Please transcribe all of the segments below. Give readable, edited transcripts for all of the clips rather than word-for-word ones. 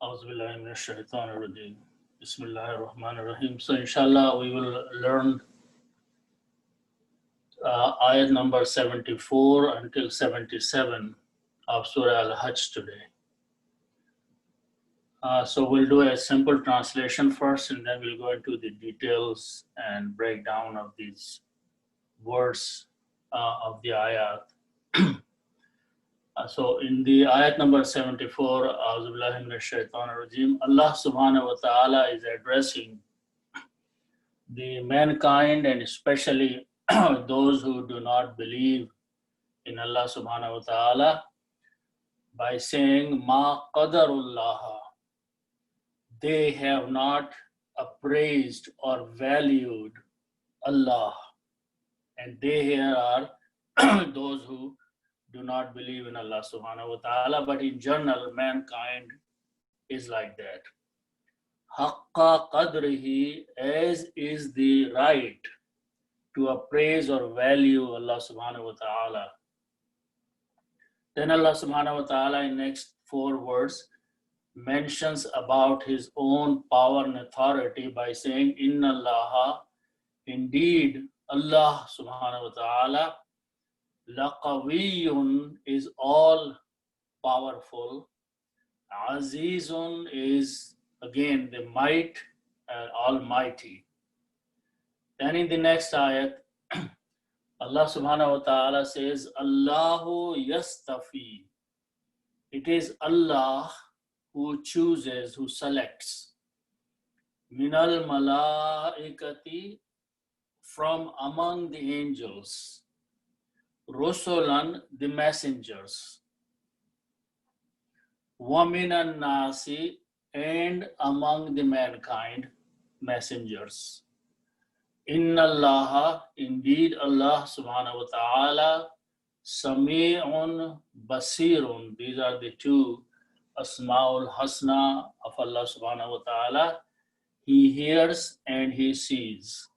Auzubillahi minash shaitanir rajeem. Bismillahir Rahmanir Rahim. So, inshallah, we will learn ayat number 74 until 77 of Surah Al Hajj today. So, we'll do a simple translation first, and then we'll go into the details and breakdown of these words of the ayat. So in the ayat number 74, Auzubillahi minash shaitanir rajeem, Allah subhanahu wa ta'ala is addressing the mankind and especially those who do not believe in Allah subhanahu wa ta'ala by saying, Ma qadarullah, they have not appraised or valued Allah. And they here are those who do not believe in Allah subhanahu wa ta'ala, but in general, mankind is like that. Haqqa qadrihi, as is the right to appraise or value Allah subhanahu wa ta'ala. Then Allah subhanahu wa ta'ala in next 4 words mentions about his own power and authority by saying, Inna Allah, indeed Allah subhanahu wa ta'ala, Laqawiyun is all powerful. Azizun is again the might and almighty. Then in the next ayat, Allah subhanahu wa ta'ala says, Allahu yastafi. It is Allah who chooses, who selects. Minal malaikati, from among the angels. Rusulan, the messengers. Waminan nasi, and among the mankind, messengers. Inna Allah, indeed Allah subhanahu wa ta'ala, Sami'un Basirun, these are the 2 Asma'ul Hasna of Allah subhanahu wa ta'ala. He hears and he sees.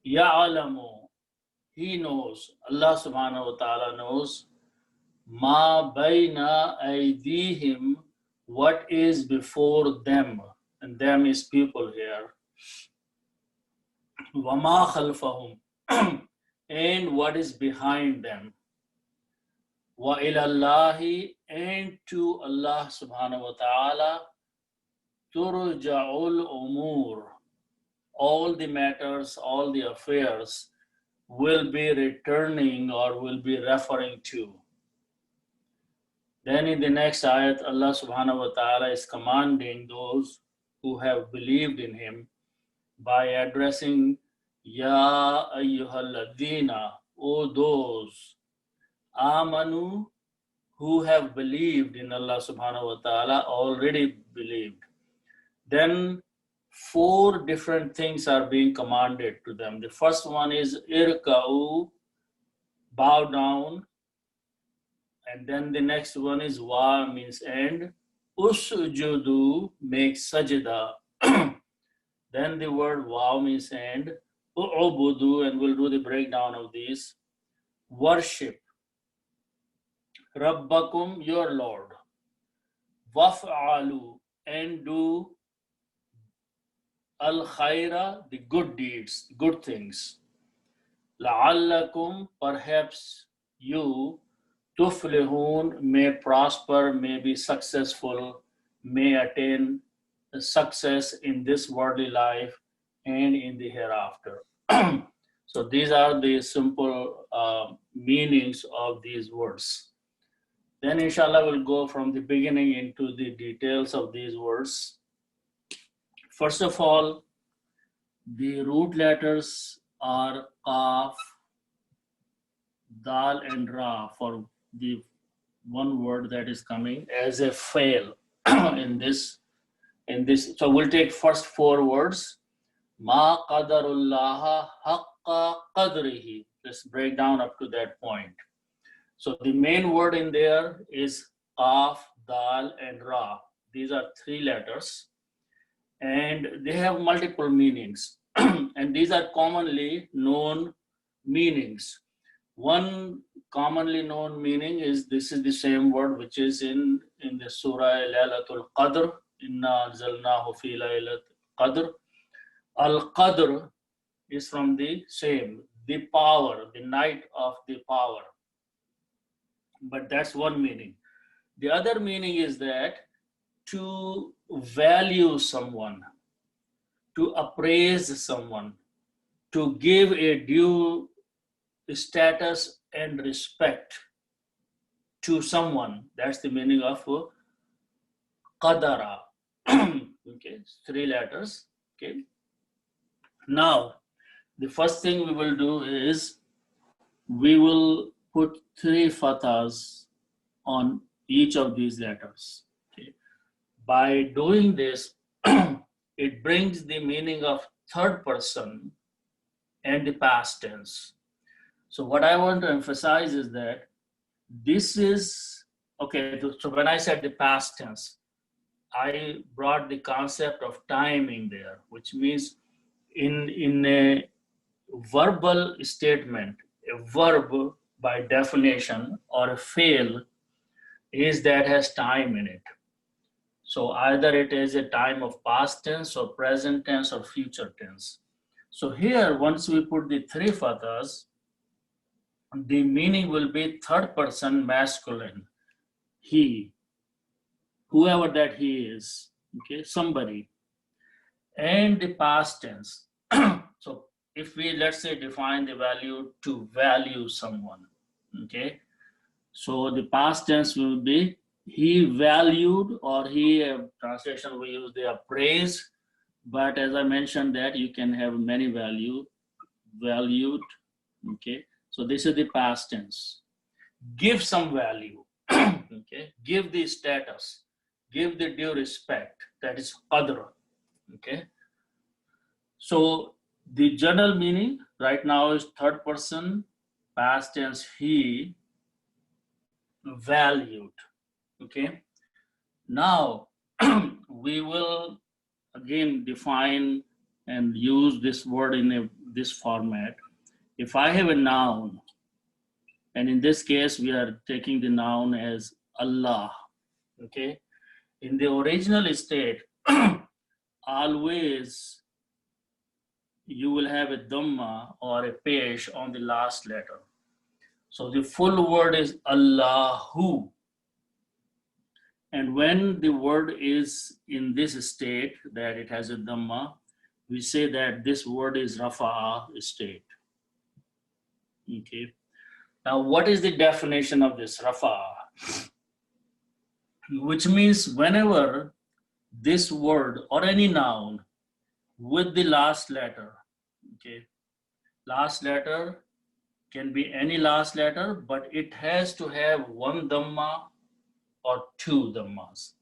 Ya'alamu, he knows, Allah subhanahu wa ta'ala knows, ma bayna aydihim, what is before them, and them is people here, wa ma khalfahum, and what is behind them, wa ilallahi, and to Allah subhanahu wa ta'ala, turja'ul umur, all the matters, all the affairs will be returning or will be referring to. Then in the next ayat, Allah subhanahu wa ta'ala is commanding those who have believed in him by addressing Ya ayyuhalladhina, O those amanu, who have believed in Allah subhanahu wa ta'ala, already believed. Then 4 different things are being commanded to them. The first one is irka'u, bow down. And then the next one is wa, means end. Usjudu, make sajda. Then the word wa means end. U'ubudu, and we'll do the breakdown of these. Worship. Rabbakum, your Lord. Waf'alu, and do al-khaira, the good deeds, good things. La'allakum, perhaps you, tuflihun, may prosper, may be successful, may attain success in this worldly life and in the hereafter. So these are the simple meanings of these words. Then inshallah we'll go from the beginning into the details of these words. First of all, the root letters are Qaf, Dal and Ra for the one word that is coming as a fail in this. So we'll take first 4 words. Ma qadarullah haqqa qadrihi. Let's break down up to that point. So the main word in there is Qaf, Dal and Ra. These are 3 letters. And they have multiple meanings. And these are commonly known meanings. One commonly known meaning is this is the same word which is in the Surah Laylatul Qadr. Inna anzalnahu fi Laylatul Qadr. Al Qadr is from the same, the power, the night of the power. But that's one meaning. The other meaning is that to value someone, to appraise someone, to give a due status and respect to someone. That's the meaning of qadara. Okay, 3 letters. Okay. Now, the first thing we will do is we will put 3 fathas on each of these letters. Okay. By doing this, it brings the meaning of third person and the past tense. So what I want to emphasize is that this is, okay, so when I said the past tense, I brought the concept of time in there, which means in a verbal statement, a verb by definition or a fail is that has time in it. So either it is a time of past tense or present tense or future tense. So here, once we put the 3 fathas, the meaning will be third person masculine, he, whoever that he is, okay, somebody, and the past tense. So if we, let's say, define the value to value someone, okay, so the past tense will be he valued, or he, translation we use the appraise, but as I mentioned that you can have many valued, okay, so this is the past tense. Give some value, okay, give the status, give the due respect, that is qadr, okay. So the general meaning right now is third person, past tense, he valued, okay. Now we will again define and use this word in this format. If I have a noun, and in this case we are taking the noun as Allah, okay, in the original state always you will have a dhamma or a pesh on the last letter. So the full word is Allahu. And when the word is in this state that it has a dhamma, we say that this word is rafa'a state. Okay. Now, what is the definition of this rafa'a? Which means whenever this word or any noun with the last letter, okay, last letter can be any last letter, but it has to have one dhamma or 2 dhammas.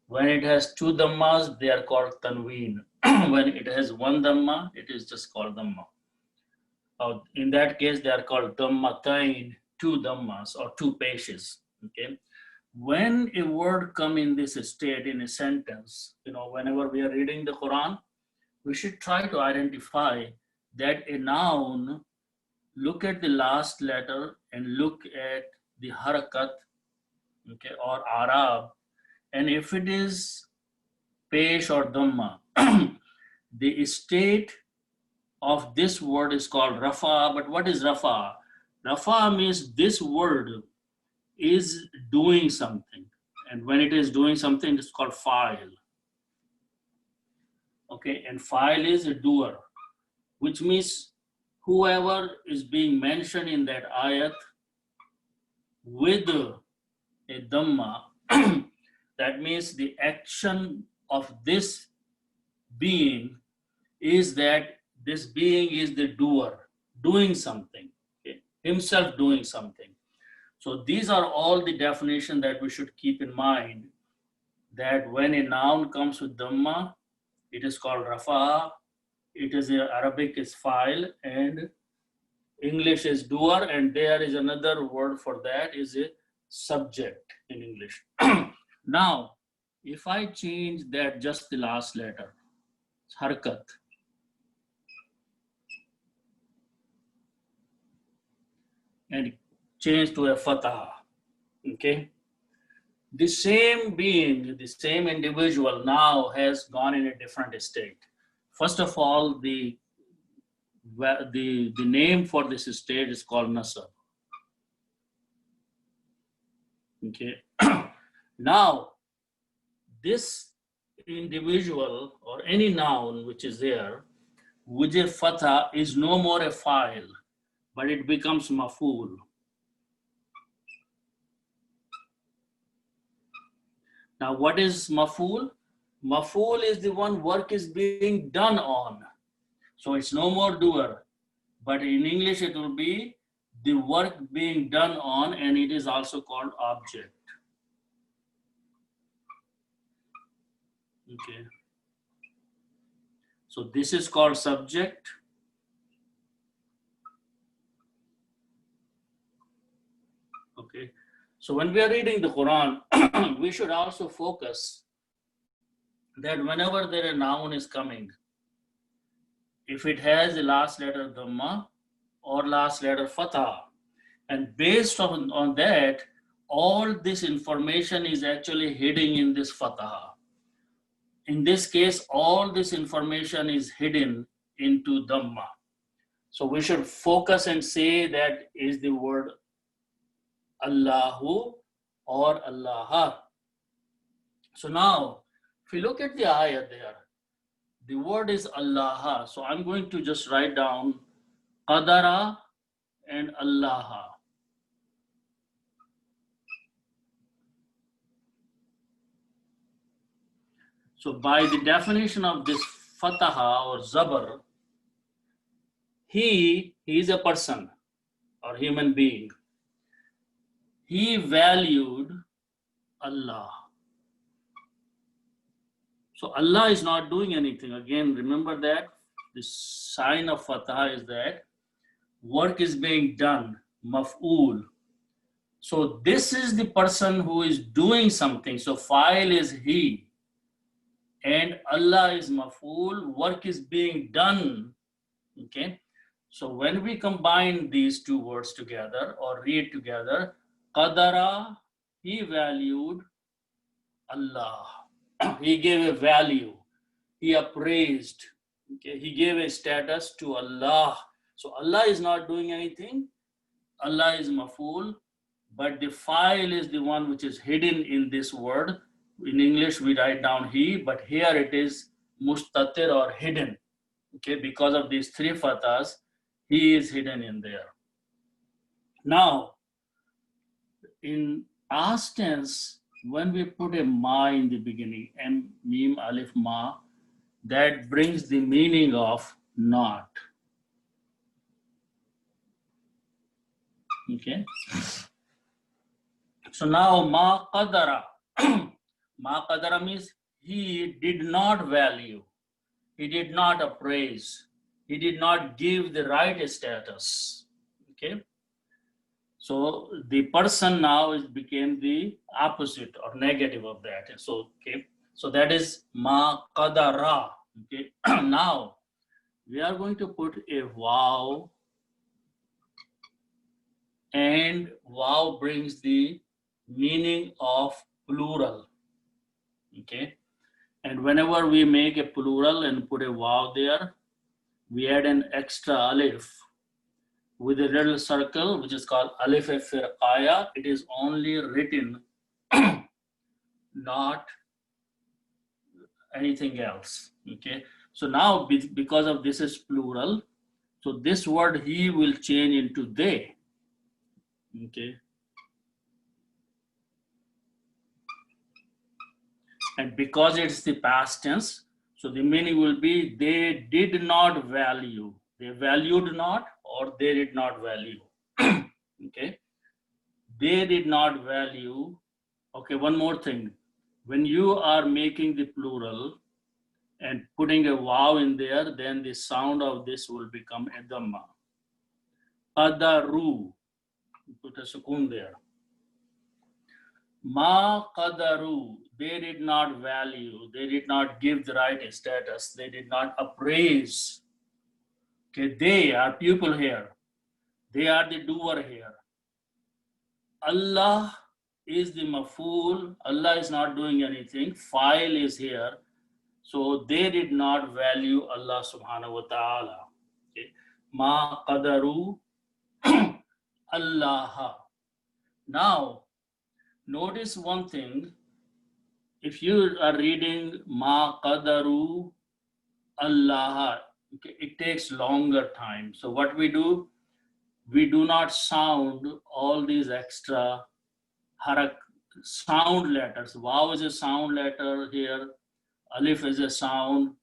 When it has 2 dhammas, they are called tanween. When it has 1 dhamma, it is just called dhamma. In that case, they are called dhammatain, 2 dhammas or 2 peshes. Okay. When a word come in this state in a sentence, whenever we are reading the Quran, we should try to identify that a noun, look at the last letter and look at the harakat, okay, or arab, and if it is pesh or dhamma, the state of this word is called rafa. But what is rafa? Rafa means this word is doing something, and when it is doing something, it's called fa'il. Okay, and fa'il is a doer, which means whoever is being mentioned in that ayat with a dhamma, that means the action of this being is that this being is the doer, doing something, okay? Himself doing something. So these are all the definition that we should keep in mind, that when a noun comes with dhamma, it is called rafa, it is Arabic is fa'il, and English is doer, and there is another word for that is a subject in English. Now, if I change that just the last letter, harkat, and changed to a fatah. Okay. The same being, the same individual now has gone in a different state. First of all, the name for this state is called nasab. Okay. Now, this individual or any noun which is there, with a fatha, is no more a file, but it becomes maf'ul. Now, what is maf'ul? Maf'ul is the one work is being done on. So it's no more doer, but in English it will be the work being done on, and it is also called object. Okay. So this is called subject. Okay. So when we are reading the Quran, we should also focus that whenever there a noun is coming, if it has the last letter dhamma or last letter fatha, and based on that, all this information is actually hidden in this fatha. In this case, all this information is hidden into dhamma. So we should focus and say that is the word Allahu or Allah. So now, if you look at the ayah there, the word is Allah. So I'm going to just write down Qadara and Allah. So by the definition of this fataha or zabar, he is a person or human being. He valued Allah. So Allah is not doing anything. Again, remember that the sign of fataha is that work is being done, maf'ul. So this is the person who is doing something. So fa'il is he, and Allah is maf'ul, work is being done. Okay. So when we combine these two words together or read together, qadara, he valued Allah. He gave a value. He appraised. Okay. He gave a status to Allah. So Allah is not doing anything. Allah is maf'ul, but the fa'il is the one which is hidden in this word. In English, we write down he, but here it is mustatir or hidden. Okay, because of these three fathas, he is hidden in there. Now, in past tense, when we put a ma in the beginning, m, mim, alif, ma, that brings the meaning of not. Okay. So now ma qadara. Ma qadara means he did not value, he did not appraise, he did not give the right status. Okay. So the person now became the opposite or negative of that. So okay. So that is ma qadara. Okay. Now we are going to put a wow, and wow brings the meaning of plural. Okay. And whenever we make a plural and put a wow there, we add an extra alif with a little circle, which is called alif firqaya. It is only written, not anything else. Okay. So now because of this is plural, so this word he will change into they. Okay. And because it's the past tense, so the meaning will be they did not value. They valued not, or they did not value. Okay. They did not value. Okay, one more thing. When you are making the plural and putting a wow in there, then the sound of this will become a dhamma. Qadaru. Put a sukun there. Ma qadaru, they did not value, they did not give the right status, they did not appraise. Okay, they are people here. They are the doer here. Allah is the mafool. Allah is not doing anything. File is here. So they did not value Allah subhanahu wa ta'ala. Okay. Ma qadaru Allah. Now, notice one thing. If you are reading Ma qadaru Allah, okay, it takes longer time. So what we do not sound all these extra sound letters. Waw is a sound letter here. Alif is a sound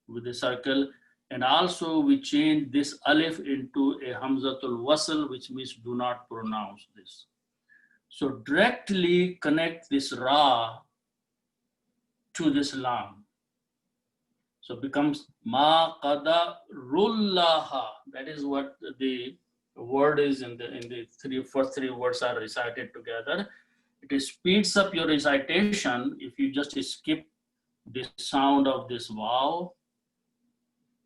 with a circle. And also we change this alif into a hamzatul wasl, which means do not pronounce this. So directly connect this ra to this lam. So it becomes ma qadarullaha. That is what the word is in the first three words are recited together. It speeds up your recitation if you just skip the sound of this waw,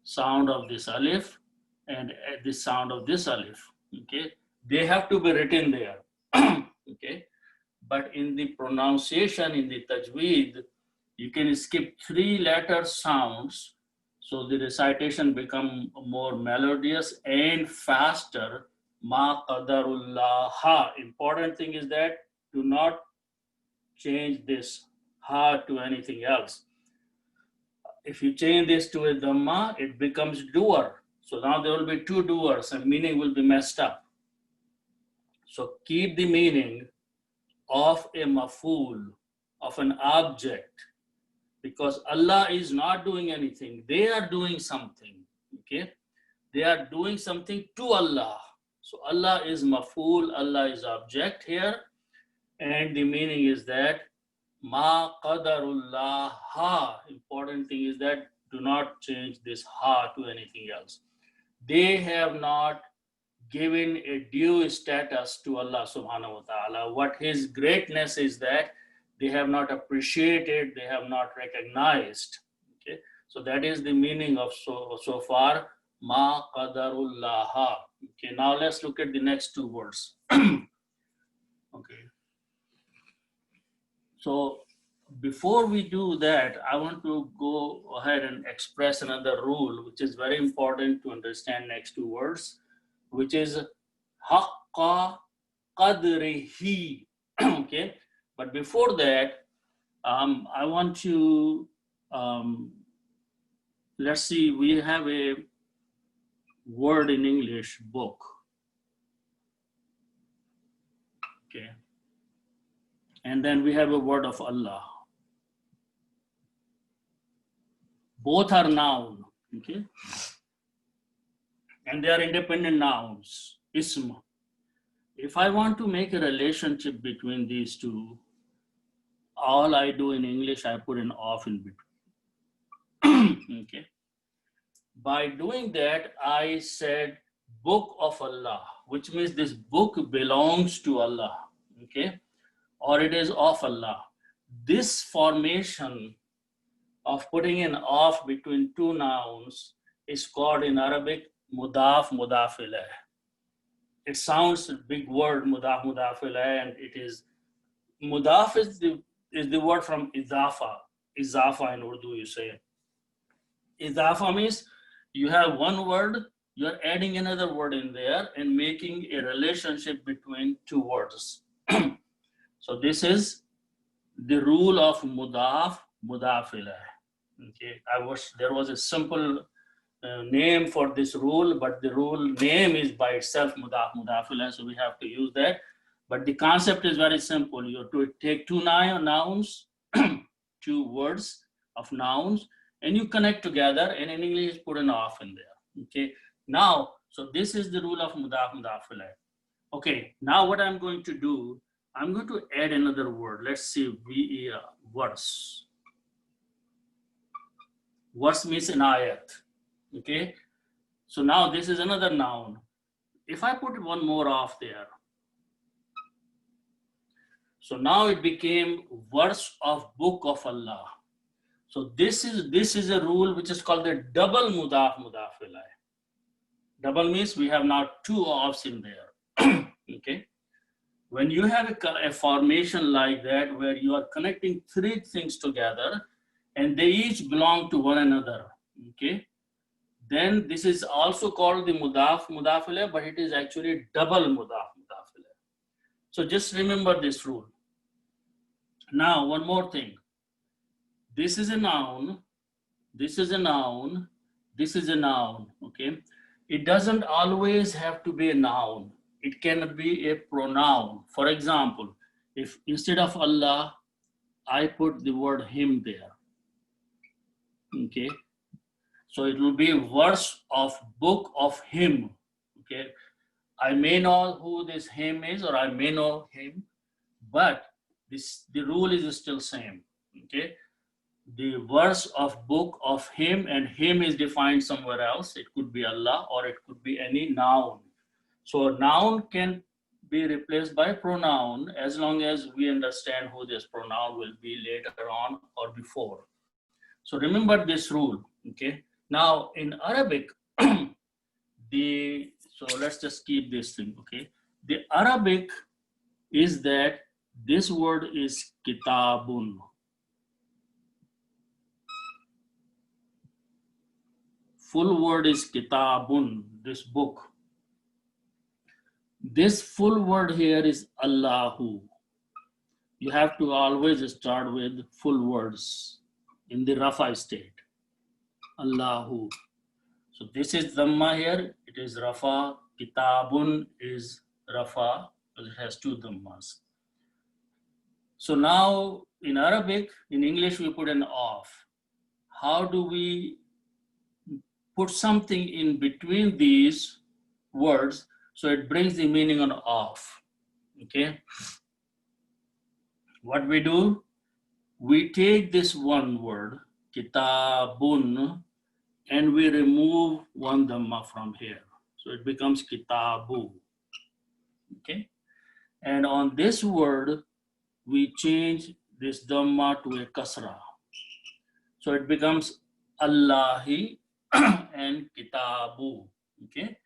sound of this alif, and the sound of this alif. Okay, they have to be written there. Okay, but in the pronunciation, in the tajweed, you can skip 3 letter sounds, so the recitation become more melodious and faster. Ma qadarullah. Important thing is that do not change this ha to anything else. If you change this to a dhamma, it becomes doer. So now there will be 2 doers and meaning will be messed up. So keep the meaning of a maf'ul, of an object, because Allah is not doing anything. They are doing something. Okay, they are doing something to Allah. So Allah is maf'ul, Allah is object here, and the meaning is that ma qadarullah ha. Important thing is that do not change this ha to anything else. They have not given a due status to Allah subhanahu wa ta'ala. What his greatness is that they have not appreciated, they have not recognized. Okay, so that is the meaning of so far ma qadarullah. Okay, now let's look at the next 2 words. Okay, so before we do that, I want to go ahead and express another rule, which is very important to understand next 2 words, which is haqqa qadrihi. Okay, but before that, I want to, let's see, we have a word in English, book. Okay, and then we have a word of Allah. Both are noun, okay? And they are independent nouns, ism. If I want to make a relationship between these two, all I do in English, I put an off in between. Okay. By doing that, I said book of Allah, which means this book belongs to Allah, okay? Or it is of Allah. This formation of putting an off between 2 nouns is called in Arabic mudaf mudaf ilayh. It sounds a big word, mudaf mudaf ilayh, and it is mudaf is the word from idafa. Idafa in Urdu you say. Idafa means you have one word, you are adding another word in there and making a relationship between 2 words. So this is the rule of mudaf mudaf ilayh. Okay, there was a simple name for this rule, but the rule name is by itself mudaf mudaf ilayh, so we have to use that. But the concept is very simple. You have to take 2 nouns, 2 words of nouns, and you connect together, and in English put an off in there. Okay, now, so this is the rule of mudaf mudaf ilayh. Okay, now what I'm going to do, I'm going to add another word. Let's see, verse. Verse means an ayat. Okay, so now this is another noun. If I put one more off there, so now it became verse of book of Allah. So this is a rule which is called the double mudaf mudaf ilayh. Double means we have now two offs in there. Okay. When you have a formation like that, where you are connecting three things together and they each belong to one another, okay, then this is also called the mudaf mudafile, but it is actually double mudaf mudafile. So just remember this rule. Now, one more thing. This is a noun, this is a noun, this is a noun, okay? It doesn't always have to be a noun. It can be a pronoun. For example, if instead of Allah, I put the word him there, okay? So it will be verse of book of him, okay? I may know who this him is, or I may know him, but the rule is still same, okay? The verse of book of him, and him is defined somewhere else. It could be Allah or it could be any noun. So a noun can be replaced by pronoun as long as we understand who this pronoun will be later on or before. So remember this rule, okay? Now in Arabic, so let's just keep this thing, okay? The Arabic is that this word is kitabun. Full word is kitabun, this book. This full word here is Allahu. You have to always start with full words in the Rafa state. Allahu. So this is Dhamma here, it is Rafa. Kitabun is Rafa, because it has two Dhammas. So now in Arabic, in English, we put an off. How do we put something in between these words so it brings the meaning on off? Okay. What we do, we take this one word, kitabun, and we remove one dhamma from here. So it becomes kitabu. Okay. And on this word, we change this dhamma to a kasra. So it becomes Allahi and kitabu. Okay.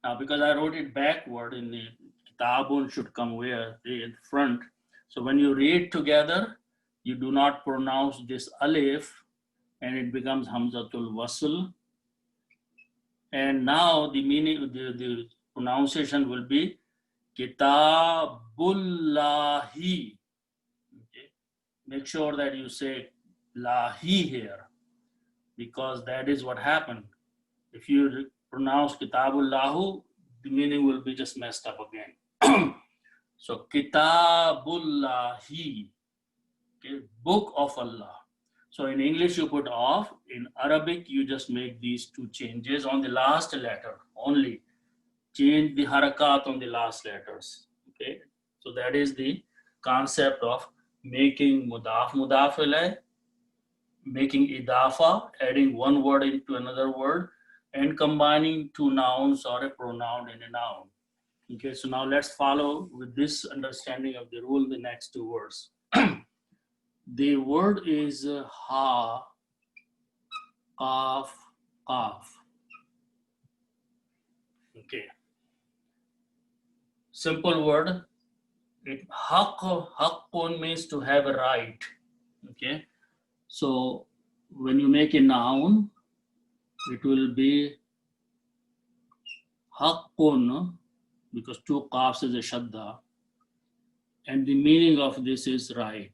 Now, because I wrote it backward, in the kitabun should come where? In front. So when you read together, you do not pronounce this alif, and it becomes hamzatul wasl. And now the meaning, the pronunciation will be kitabullahi. Okay. Make sure that you say lahi here, because that is what happened. If you pronounce kitabullahu, the meaning will be just messed up again. So kitabullahi, okay, book of Allah. So in English you put off, in Arabic you just make these two changes on the last letter only. Change the harakat on the last letters, okay? So that is the concept of making mudaf mudaf ilayh, making idafa, adding one word into another word, and combining two nouns or a pronoun in a noun. Okay, so now let's follow with this understanding of the rule the next two words. The word is ha, qaf, qaf. Okay. Simple word. Haqqun means to have a right. Okay. So when you make a noun, it will be haqqun, because two qafs is a shadda, and the meaning of this is right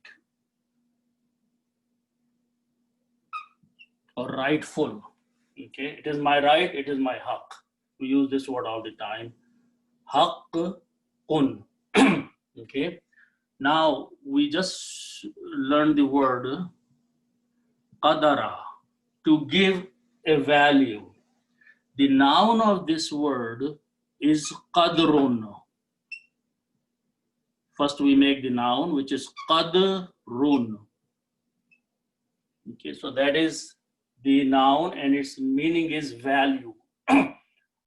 or rightful. Okay, it is my right, it is my haqq. We use this word all the time. Haqqun. Okay, now we just learned the word qadara, to give a value. The noun of this word is qadrun. First we make the noun, which is qadrun. Okay, so that is the noun, and its meaning is value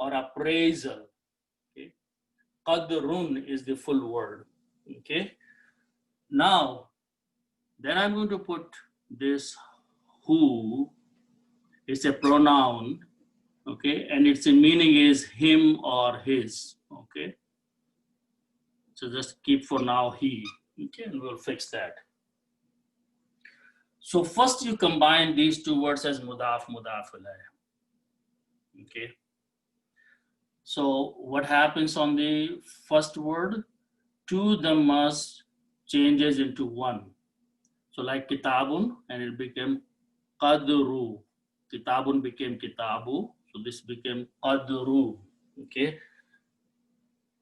or appraisal. Okay, qadrun is the full word. Okay, now then I'm going to put this who is a pronoun, Okay, and its meaning is him or his. Okay, so just keep for now he. Okay, and we'll fix that. So first you combine these two words as mudaf ilayh. Okay, so what happens on the first word? Two dhammas changes into one. So like kitabun, and it became qadru. Kitabun became kitabu, so this became qadru. Okay.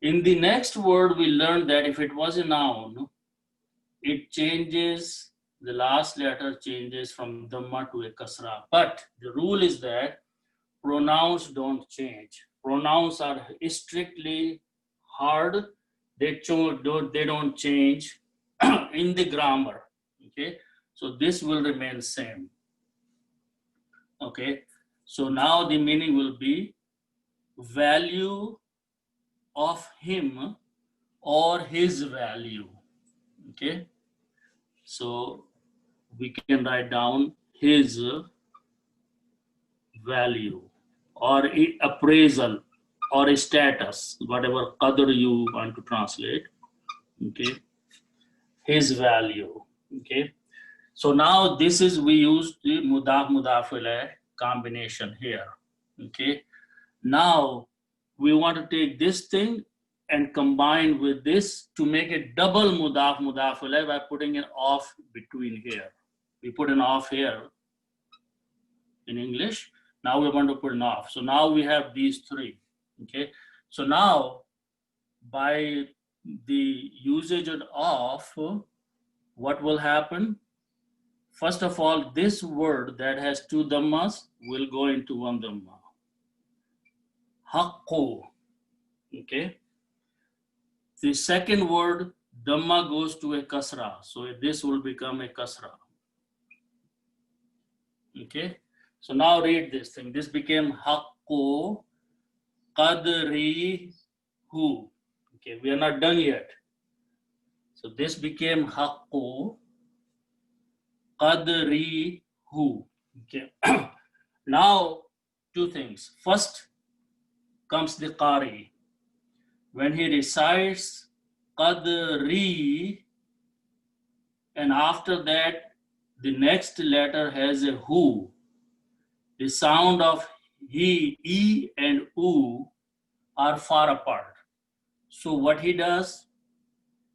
In the next word, we learned that if it was a noun, it changes, the last letter changes from dhamma to a kasra. But the rule is that pronouns don't change. Pronouns are strictly hard. They don't change in the grammar. Okay, so this will remain same. Okay, so now the meaning will be value of him or his value. Okay, so we can write down his value or appraisal or a status, whatever qadr you want to translate. Okay, his value. Okay, so now this is, we use the mudaf ilayh combination here. Okay, now we want to take this thing and combine with this to make a double mudaf ilayh by putting an off between here. We put an off here in English. Now we want to put an off. So now we have these three. Okay, so now by the usage of off, what will happen? First of all, this word that has two dhammas will go into one dhamma. Haqqu. Okay. The second word, dhamma goes to a kasra. So this will become a kasra. Okay. So now read this thing. This became haqqu qadrihu. Okay, we are not done yet. So this became haqqu qadrihu. Okay. Now, two things. First comes the qari. When he recites qadri, and after that the next letter has a hu, the sound of he, e and u are far apart. So what he does,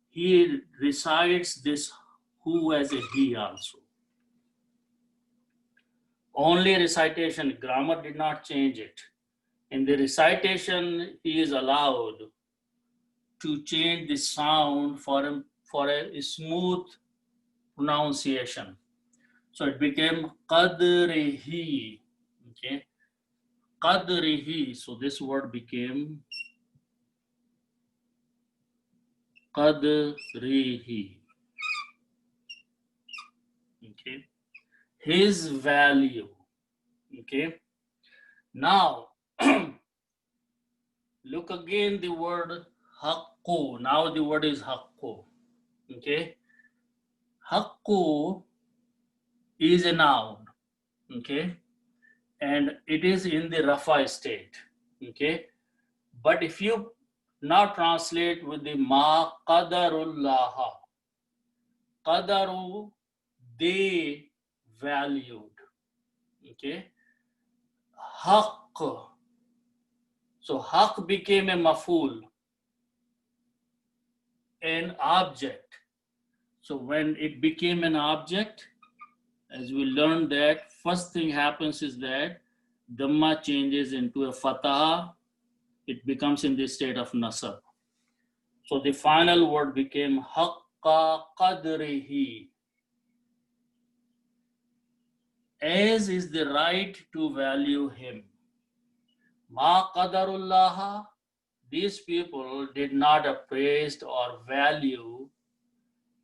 he recites this hu as a he also. Only recitation, grammar did not change it. In the recitation, he is allowed to change the sound for a smooth pronunciation. So it became qadrihi. Okay, qadrihi. So this word became qadrihi. Okay, his value. Okay, now look again the word haqqu. Now the word is haqqu. Okay, haqqu is a noun. Okay, and it is in the rafa state. Okay, but if you now translate with the ma qadarullah, qadaru, they valued. Okay, haqq, so haqq became a maful, an object. So when it became an object, as we learned, that first thing happens is that dhamma changes into a fatah. It becomes in the state of nasab. So the final word became haqqa qadrihi. As is the right to value him. Ma qadarullah, these people did not appraise or value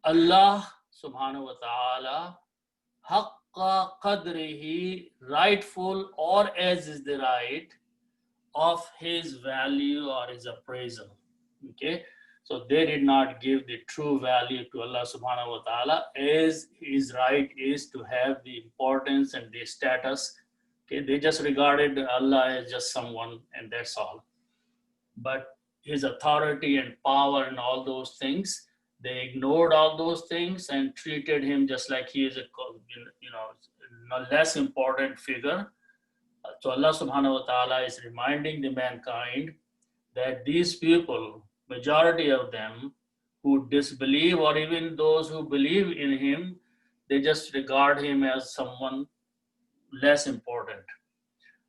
Allah subhanahu wa ta'ala haqqa qadrihi, rightful or as is the right of his value or his appraisal. Okay, so they did not give the true value to Allah subhanahu wa ta'ala as his right is to have the importance and the status. Okay, they just regarded Allah as just someone, and that's all. But his authority and power and all those things, they ignored all those things and treated him just like he is a less important figure. So Allah subhanahu wa ta'ala is reminding the mankind that these people, majority of them who disbelieve, or even those who believe in him, they just regard him as someone less important.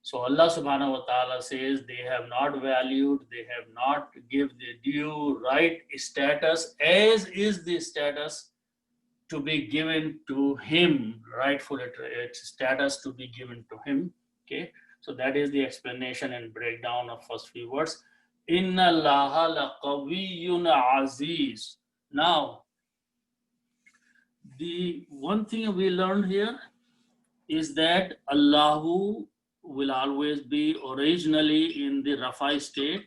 So Allah subhanahu wa ta'ala says they have not valued, they have not give the due right status as is the status to be given to him, rightful status to be given to him. Okay, so that is the explanation and breakdown of first few words. Inna Allaha laqawiyyun aziz. Now, the one thing we learned here is that Allahu will always be originally in the Rafi state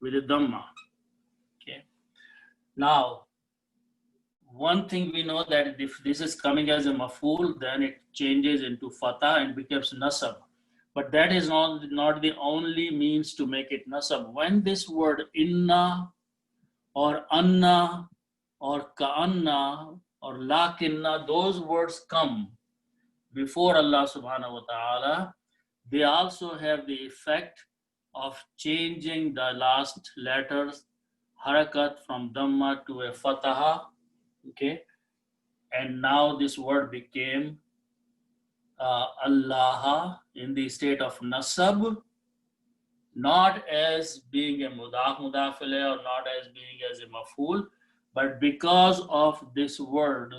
with a Dhamma. Okay. Now, one thing we know that if this is coming as a maf'ul, then it changes into fatah and becomes nasab. But that is not the only means to make it nasab. When this word inna or anna or ka'anna or lakinna, those words come before Allah subhanahu wa ta'ala, they also have the effect of changing the last letters, harakat from dhamma to a fataha, okay? And now this word became Allah in the state of nasab, not as being a mudaf ilayh or not as being as a maf'ul, but because of this word,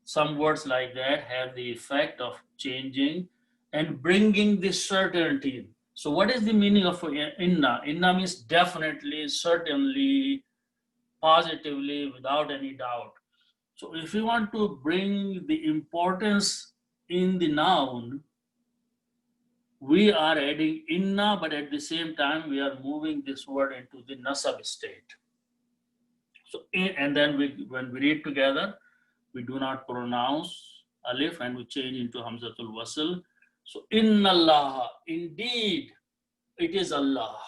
some words like that have the effect of changing and bringing this certainty. So what is the meaning of inna? Inna means definitely, certainly, positively, without any doubt. So if we want to bring the importance in the noun, we are adding inna, but at the same time, we are moving this word into the nasab state. So, and then when we read together, we do not pronounce alif and we change into hamzatul wasl. So, inna Allah, indeed, it is Allah.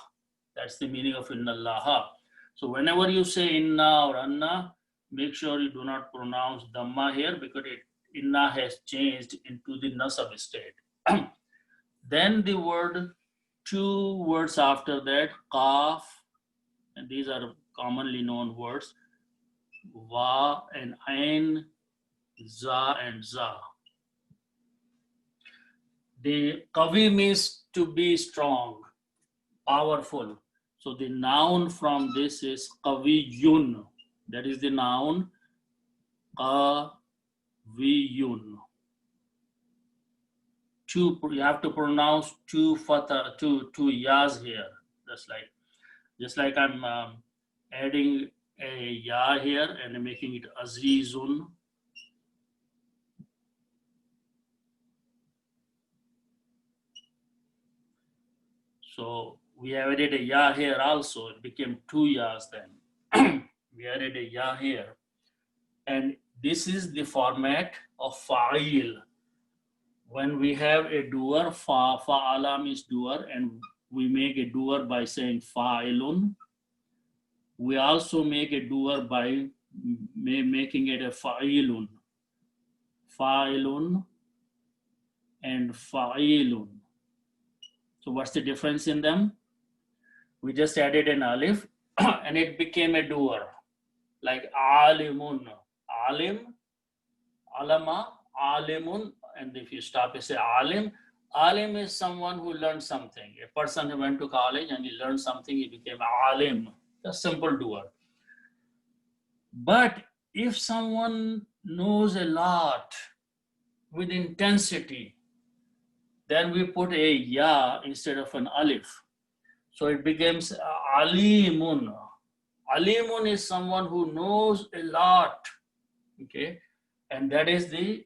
That's the meaning of inna Allah. So, whenever you say inna or anna, make sure you do not pronounce dhamma here because inna has changed into the nasab state. Then the word, two words after that, qaf, and these are commonly known words, wa and ain, za and za. The qawi means to be strong, powerful. So the noun from this is qawiyun. That is the noun qawiyun. You have to pronounce two fatha, two yas here. Just like I'm adding a ya here and making it azizun. So we have added a ya here also. It became two yas then. We added a ya here. And this is the format of fa'il. When we have a doer, fa'ala means doer, and we make a doer by saying fa'ilun. We also make a doer by making it a fa'ilun. Fa'ilun and fa'ilun. So what's the difference in them? We just added an alif and it became a doer. Like alimun, alim, alama, alimun. And if you stop, you say alim. Alim is someone who learned something. A person who went to college and he learned something, he became alim, a simple doer. But if someone knows a lot with intensity, then we put a ya instead of an alif. So it becomes alimun. Alimun is someone who knows a lot, okay? And that is the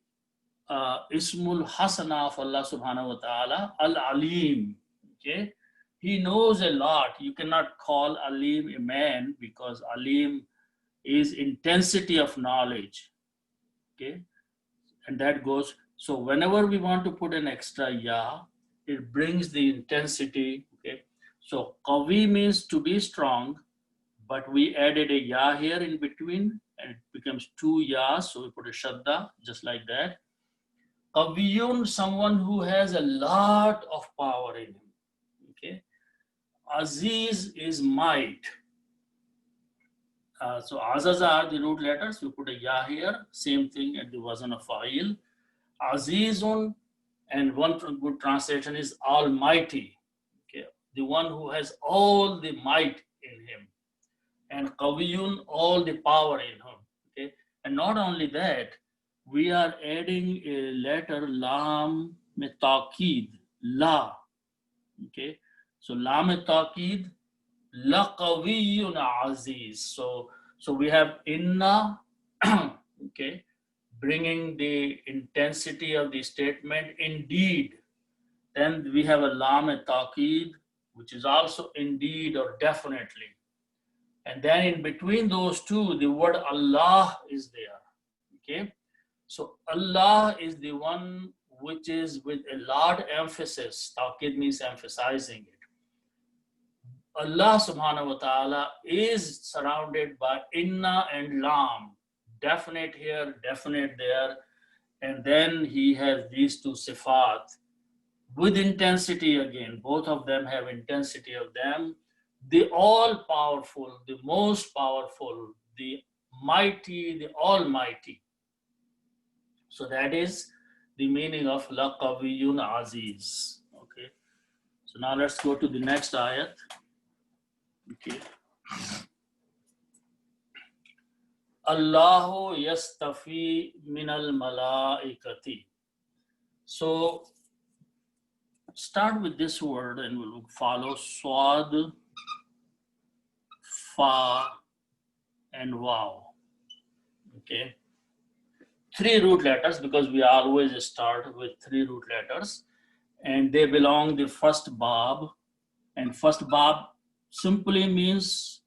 Ismul Hasana of Allah subhanahu wa ta'ala, Al-Alim, okay? He knows a lot. You cannot call Alim a man because Alim is intensity of knowledge, okay? and that goes. So whenever we want to put an extra ya, it brings the intensity. Okay, so qawi means to be strong, but we added a ya here in between, and it becomes two yas. So we put a shadda just like that. Qawiyun, someone who has a lot of power in him. Okay, Aziz is might. So Azaza are the root letters. We put a ya here. Same thing at the wazn of fa'il. Azizun, and one good translation is almighty. Okay, the one who has all the might in him, and Qawiyun, all the power in him. Okay, and not only that, we are adding a letter lam metaqid, la. Okay, so lam metaqid, laqawiyun aziz. So we have inna, okay, bringing the intensity of the statement, indeed. Then we have a lam taqid, which is also indeed or definitely. And then in between those two, the word Allah is there. Okay, so Allah is the one which is with a large emphasis. Taqid means emphasizing it. Allah subhanahu wa ta'ala is surrounded by inna and lam, definite here, definite there, and then he has these two sifat with intensity again. Both of them have intensity of them. The all powerful, the most powerful, the mighty, the almighty. So that is the meaning of laqawiyun aziz. Okay, so now let's go to the next ayat. Okay. Allahu yastafi minal malaikati. So start with this word and we'll follow swad, fa, and waw. Okay. Three root letters, because we always start with three root letters, and they belong the first bab. And first bab simply means,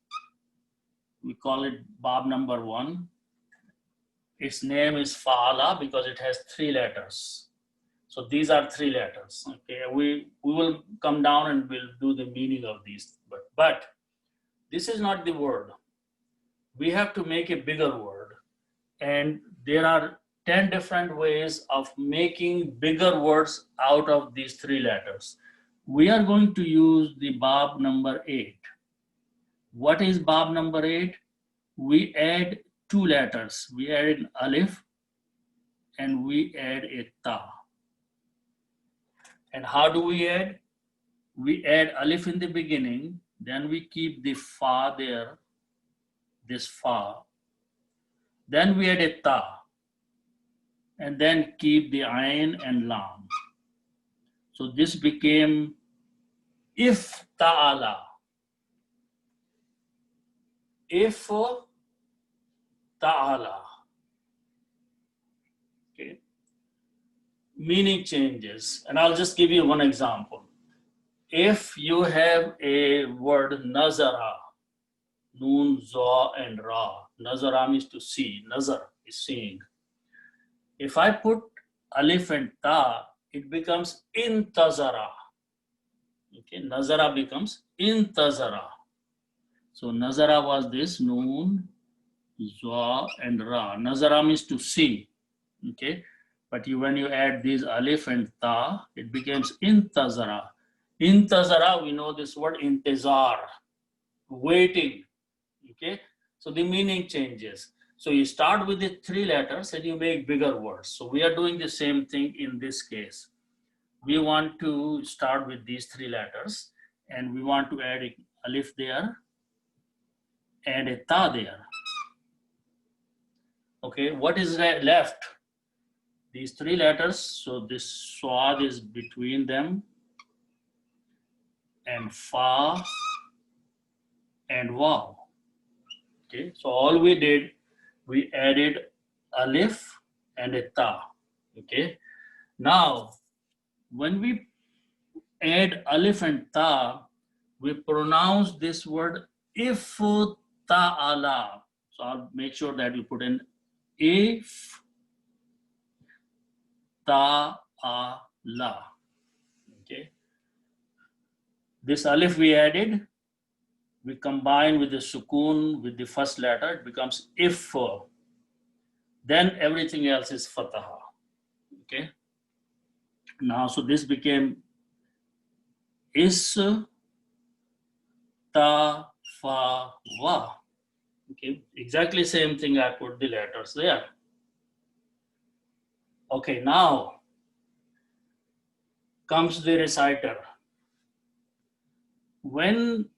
we call it bab number 1. Its name is fa'ala because it has three letters. So these are three letters. Okay, we will come down and we'll do the meaning of these. But this is not the word. We have to make a bigger word. And there are 10 different ways of making bigger words out of these three letters. We are going to use the bab number 8. What is bab number 8? We add two letters. We add an alif and we add a ta. And how do we add? We add alif in the beginning, then we keep the fa there, this fa. Then we add a ta, and then keep the ain and lam. So this became if ta'ala. If ta'ala. Okay. Meaning changes, and I'll just give you one example. If you have a word nazara, noon, za, and ra. Nazara means to see. Nazar is seeing. If I put alif and ta, it becomes intazara. Okay, nazara becomes intazara. So nazara was this noon, za, and ra. Nazara means to see. Okay, but when you add these alif and ta, it becomes intazara. Intazara, we know this word intizar, waiting. Okay, so the meaning changes. So you start with the three letters and you make bigger words. So we are doing the same thing in this case. We want to start with these three letters and we want to add a alif there and a ta there. Okay, what is left? These three letters. So this swad is between them, and fa and waw. Okay, so all we did, we added alif and a ta. Okay, now when we add alif and ta, we pronounce this word if ta'ala. So I'll make sure that you put in if Ista'ala. Okay. This alif we added, we combine with the sukoon with the first letter, it becomes if. Then everything else is fataha. Okay. Now, so this became is ta fa wa. Okay, exactly same thing. I put the letters there. Okay, now comes the reciter. When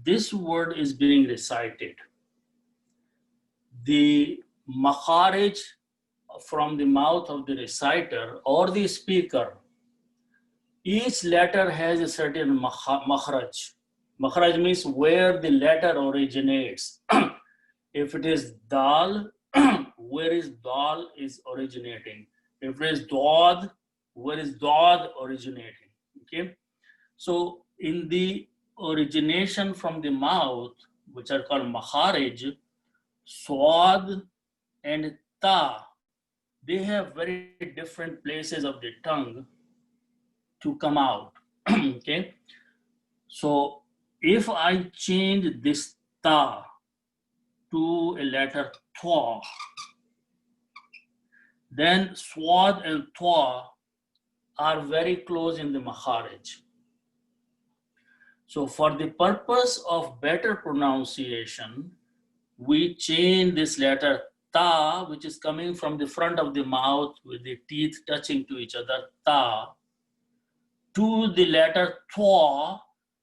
this word is being recited, the makharij from the mouth of the reciter or the speaker, each letter has a certain makharaj. Makharaj means where the letter originates. If it is dal, where is dal is originating? If it is dod, where is dod originating? Okay. So in the origination from the mouth, which are called makharij, swad and ta, they have very different places of the tongue to come out. Okay. So if I change this ta to a letter twa, then swad and twa are very close in the makharij. So for the purpose of better pronunciation, we change this letter ta, which is coming from the front of the mouth with the teeth touching to each other, ta, to the letter twa,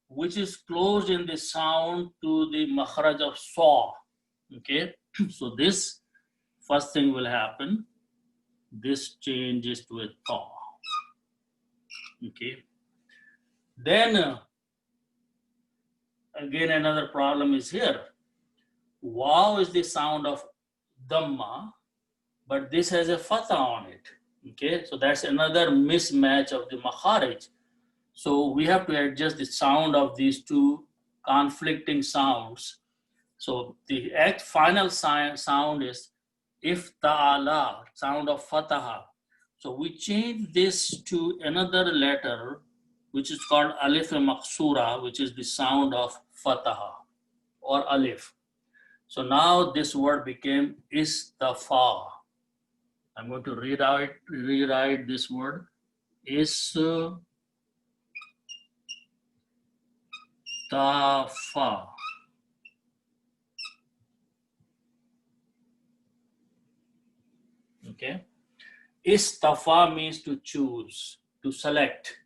which is close in the sound to the makharaj of saw. Okay, so this first thing will happen. This changes to a tha. Okay, then again another problem is here. Wow is the sound of dhamma, but this has a fatha on it. Okay, so that's another mismatch of the makharij. So we have to adjust the sound of these two conflicting sounds. So the final sound is ifta'ala, sound of fataha. So we change this to another letter, which is called alif maksura, which is the sound of fataha or alif. So now this word became istafa. I'm going to rewrite this word. Istafa. Okay. Istafa means to choose, to select.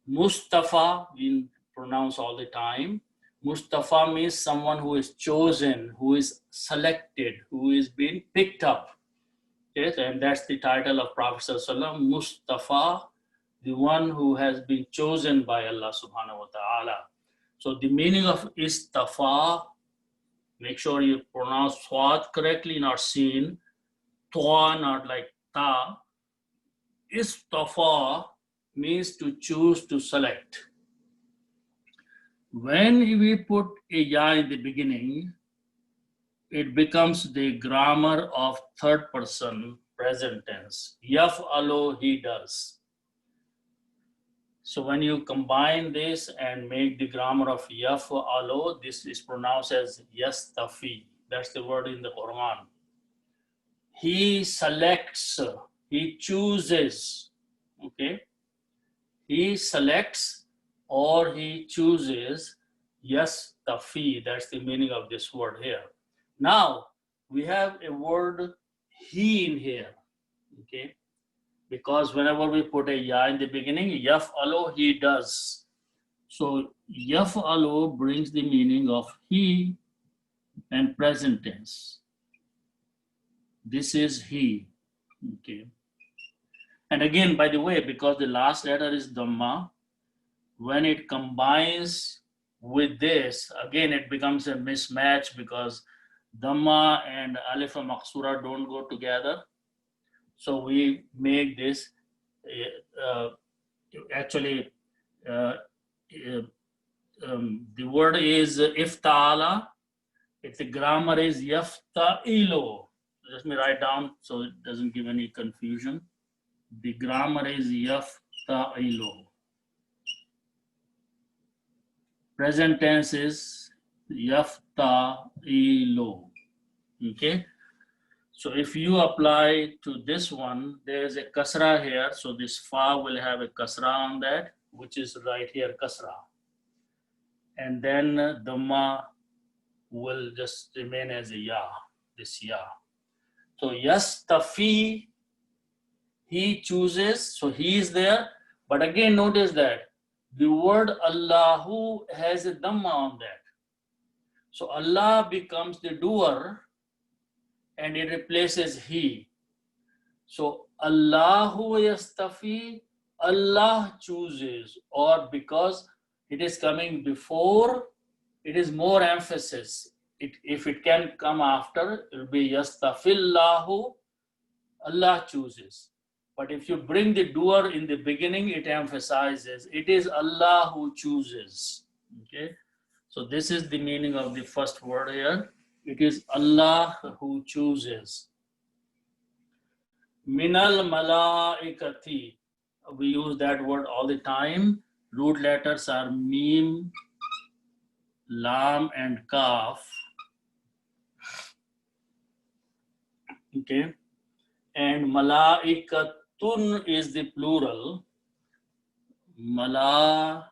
Mustafa, we pronounce all the time. Mustafa means someone who is chosen, who is selected, who is being picked up. Yes, and that's the title of Prophet Sallallahu Mustafa, the one who has been chosen by Allah subhanahu wa ta'ala. So the meaning of istafa, make sure you pronounce swat correctly, not seen, twa, not like ta. Istafa means to choose, to select. When we put a ya in the beginning, it becomes the grammar of third person present tense. Yaf'alu, he does. So when you combine this and make the grammar of yaf'alu, this is pronounced as yastafi. That's the word in the Quran. He selects, he chooses, okay? He selects or he chooses, yastafi. That's the meaning of this word here. Now, we have a word he in here, okay? Because whenever we put a ya in the beginning, yaf'alu, he does. So yaf'alu brings the meaning of he and present tense. This is he, okay? And again, by the way, because the last letter is dhamma, when it combines with this, again, it becomes a mismatch because dhamma and alif maksura don't go together. So we make this actually the word is ifta'ala. If the grammar is yafta'ilu, let me write down so it doesn't give any confusion. The grammar is yafta'ilu. Present tense is yafta'ilu. Okay. So if you apply to this one, there is a kasra here. So this fa will have a kasra on that, which is right here, kasra. And then dhamma will just remain as a ya, this ya. So yastafi, he chooses, so he is there. But again, notice that the word Allahu has a dhamma on that. So Allah becomes the doer and it replaces he. So Allahu yastafi, Allah chooses, or because it is coming before, it is more emphasis. If it can come after, it will be yastafillahu, Allah chooses. But if you bring the doer in the beginning, it emphasizes it is Allah who chooses. Okay, so this is the meaning of the first word here. It is Allah who chooses. Minal malaikati. We use that word all the time. Root letters are mim, lam, and kaf. Okay, and malaikatun is the plural. Malaikatun,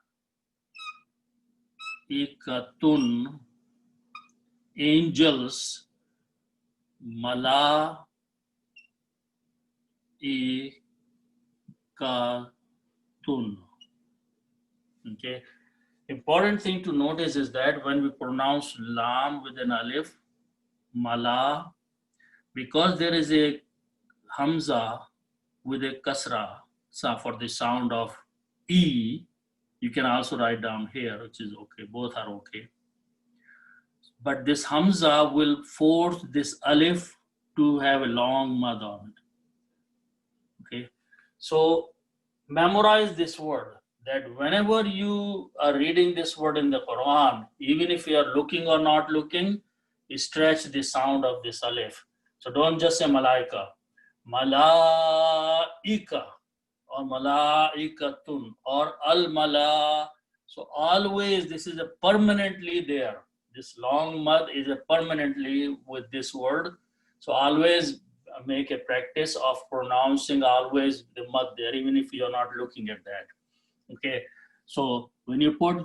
angels. Malaikatun. Okay. Important thing to notice is that when we pronounce lam with an alif, mala, because there is a hamza with a kasra for the sound of e, you can also write down here, which is okay. Both are okay. But this hamza will force this alif to have a long mad on it. Okay. So memorize this word, that whenever you are reading this word in the Quran, even if you are looking or not looking, stretch the sound of this alif. So don't just say malaika, malaika, or malaikatun, or al-mala. So always this is a permanently there. This long mud is a permanently with this word. So always make a practice of pronouncing always the mud there, even if you're not looking at that. Okay. So when you put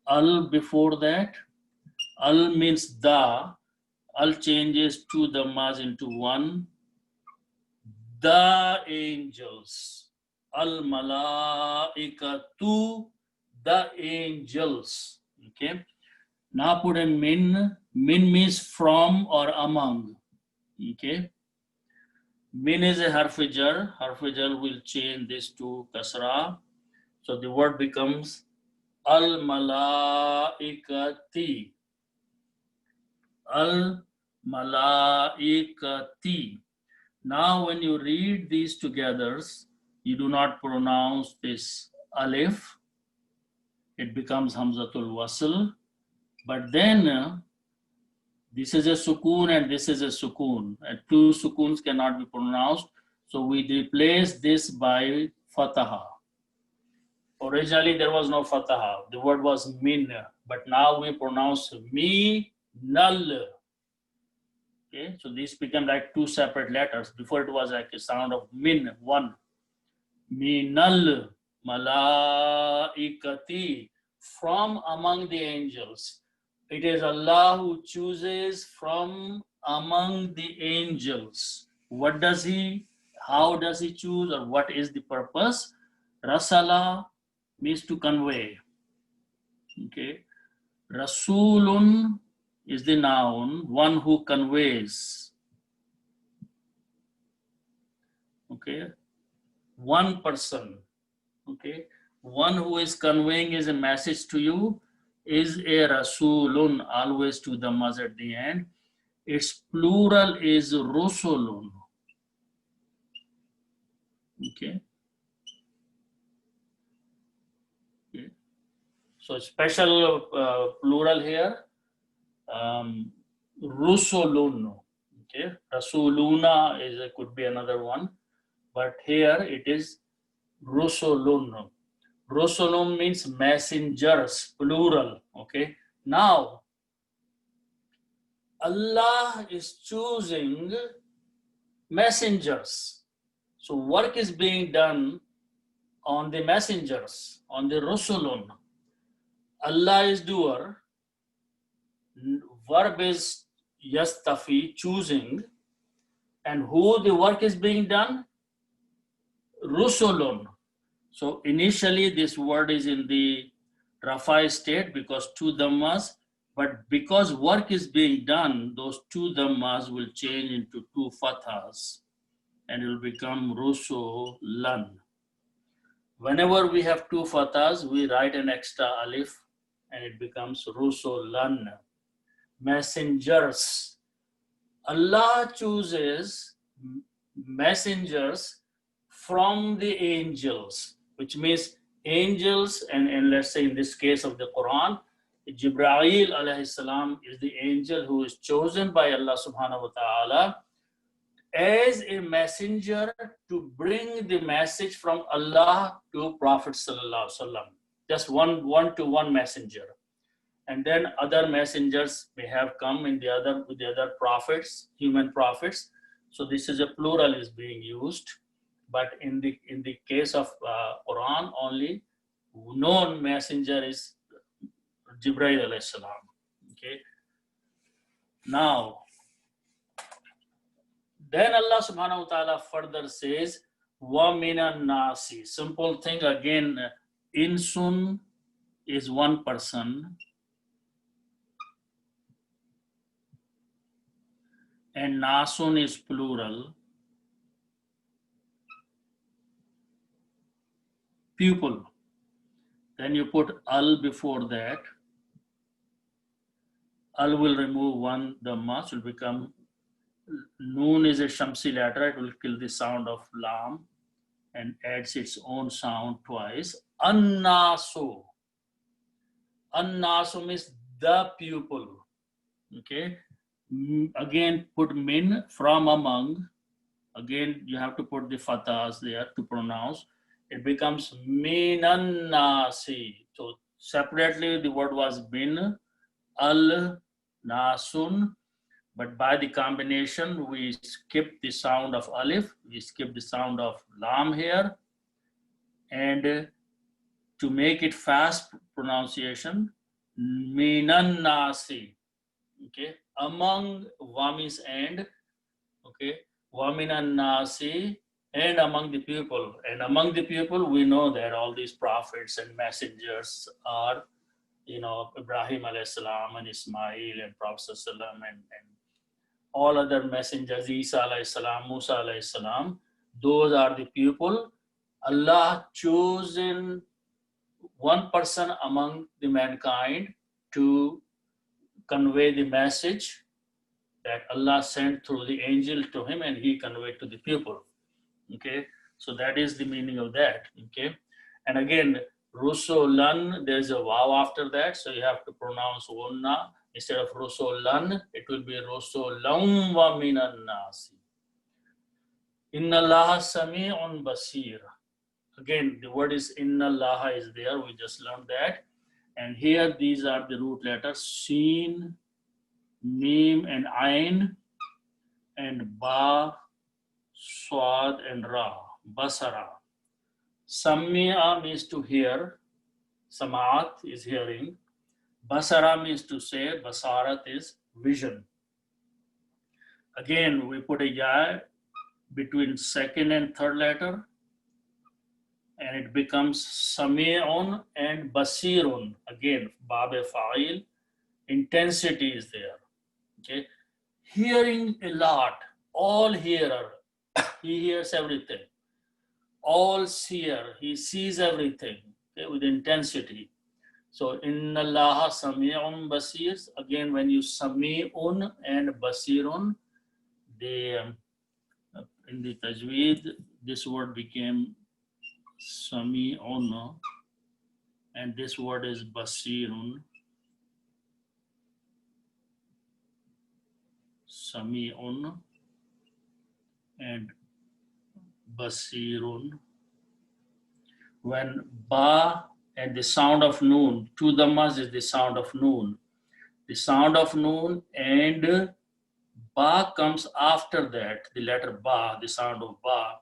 al before that, al means the, al changes two dhammas into one. The angels. Al malaikatu, the angels. Okay. Now put a min. Min means from or among. Okay. Min is a harf jar. Harf jar will change this to kasra. So the word becomes al malaikati. Al malaikati. Now when you read these together, you do not pronounce this alif. It becomes hamzatul wasl. But then this is a sukoon and this is a sukoon. And two sukoons cannot be pronounced. So we replace this by fataha. Originally there was no fataha. The word was min. But now we pronounce mi, nal. Okay, so these become like two separate letters. Before it was like a sound of min, one. Minal malaikati, from among the angels. It is Allah who chooses from among the angels. What does he, how does he choose, or what is the purpose? Rasala means to convey. Okay. Rasulun is the noun, one who conveys. Okay. One person. Okay. One who is conveying is a message to you is a rasulun, always to the maz at the end. Its plural is rusulun. Okay. Okay. So special plural here, rusulun. Okay. Rasuluna is could be another one. but here it is rusulun. Rusulun means messengers, plural. Okay. Now, Allah is choosing messengers. So work is being done on the messengers, on the rusulun. Allah is doer. Verb is yastafi, choosing. And who the work is being done? Rusulun. So initially this word is in the Rafa state because two dhammas, but because work is being done, those two dhammas will change into two fathas and it will become rusulan. Whenever we have two fathas, we write an extra alif and it becomes rusulan, messengers. Allah chooses messengers from the angels, which means angels, and let's say in this case of the Quran, Jibreel alayhi salam is the angel who is chosen by Allah subhanahu wa ta'ala as a messenger to bring the message from Allah to Prophet sallallahu alaihi wasallam. Just one-to-one messenger. And then other messengers may have come in with the other prophets, human prophets. So this is a plural is being used. But in the case of Quran, only known messenger is Jibreel alayhi salam. Okay. Now, then Allah subhanahu wa ta'ala further says, wa minan nasi. Simple thing again, insun is one person and nasun is plural. Pupil. Then you put al before that. Al will remove one dhamma, so it will become noon is a shamsi letter, it will kill the sound of lam and adds its own sound twice. Annasu. Annasu means the pupil. Okay. Again, put min, from among. Again, you have to put the fathas there to pronounce. It becomes minan nasi. So separately, the word was min, al, nasun. But by the combination, we skip the sound of alif, we skip the sound of lam here. And to make it fast pronunciation, minan nasi. Okay, among wamis and, okay, waminan nasi, and among the people. And among the people, we know that all these prophets and messengers are, Ibrahim alayhi salam and Ismail and Prophet sallam and all other messengers, Isa alayhi salam, Musa alayhi salam. Those are the people. Allah chosen one person among the mankind to convey the message that Allah sent through the angel to him and he conveyed to the people. Okay, so that is the meaning of that. Okay, and again, rusulan, there's a wow after that, so you have to pronounce unna. Instead of rusulan, it will be rusulam wa minan nasi. Inna Allaha sami'un basir. Again, the word is inna Allaha is there, we just learned that. And here, these are the root letters, Shin, Mim, and Ain, and Ba, Swad, and Ra, Basara. Sammi'a means to hear, Samaat is hearing, Basara means to say, Basarat is vision. Again, we put a ya between second and third letter, and it becomes Sami'un and Basirun. Again, Babe Fa'il, intensity is there. Okay, hearing a lot, all hearer, he hears everything. All seer, he sees everything, okay, with intensity. So, Inna Allaha Sami'un Basir. Again, when you Sami'un and Basirun, in the Tajweed, this word became Sami'un, and this word is Basirun. Sami'un and basirun. When ba and the sound of noon, two dhammas is the sound of noon. The sound of noon and ba comes after that, the letter ba, the sound of ba.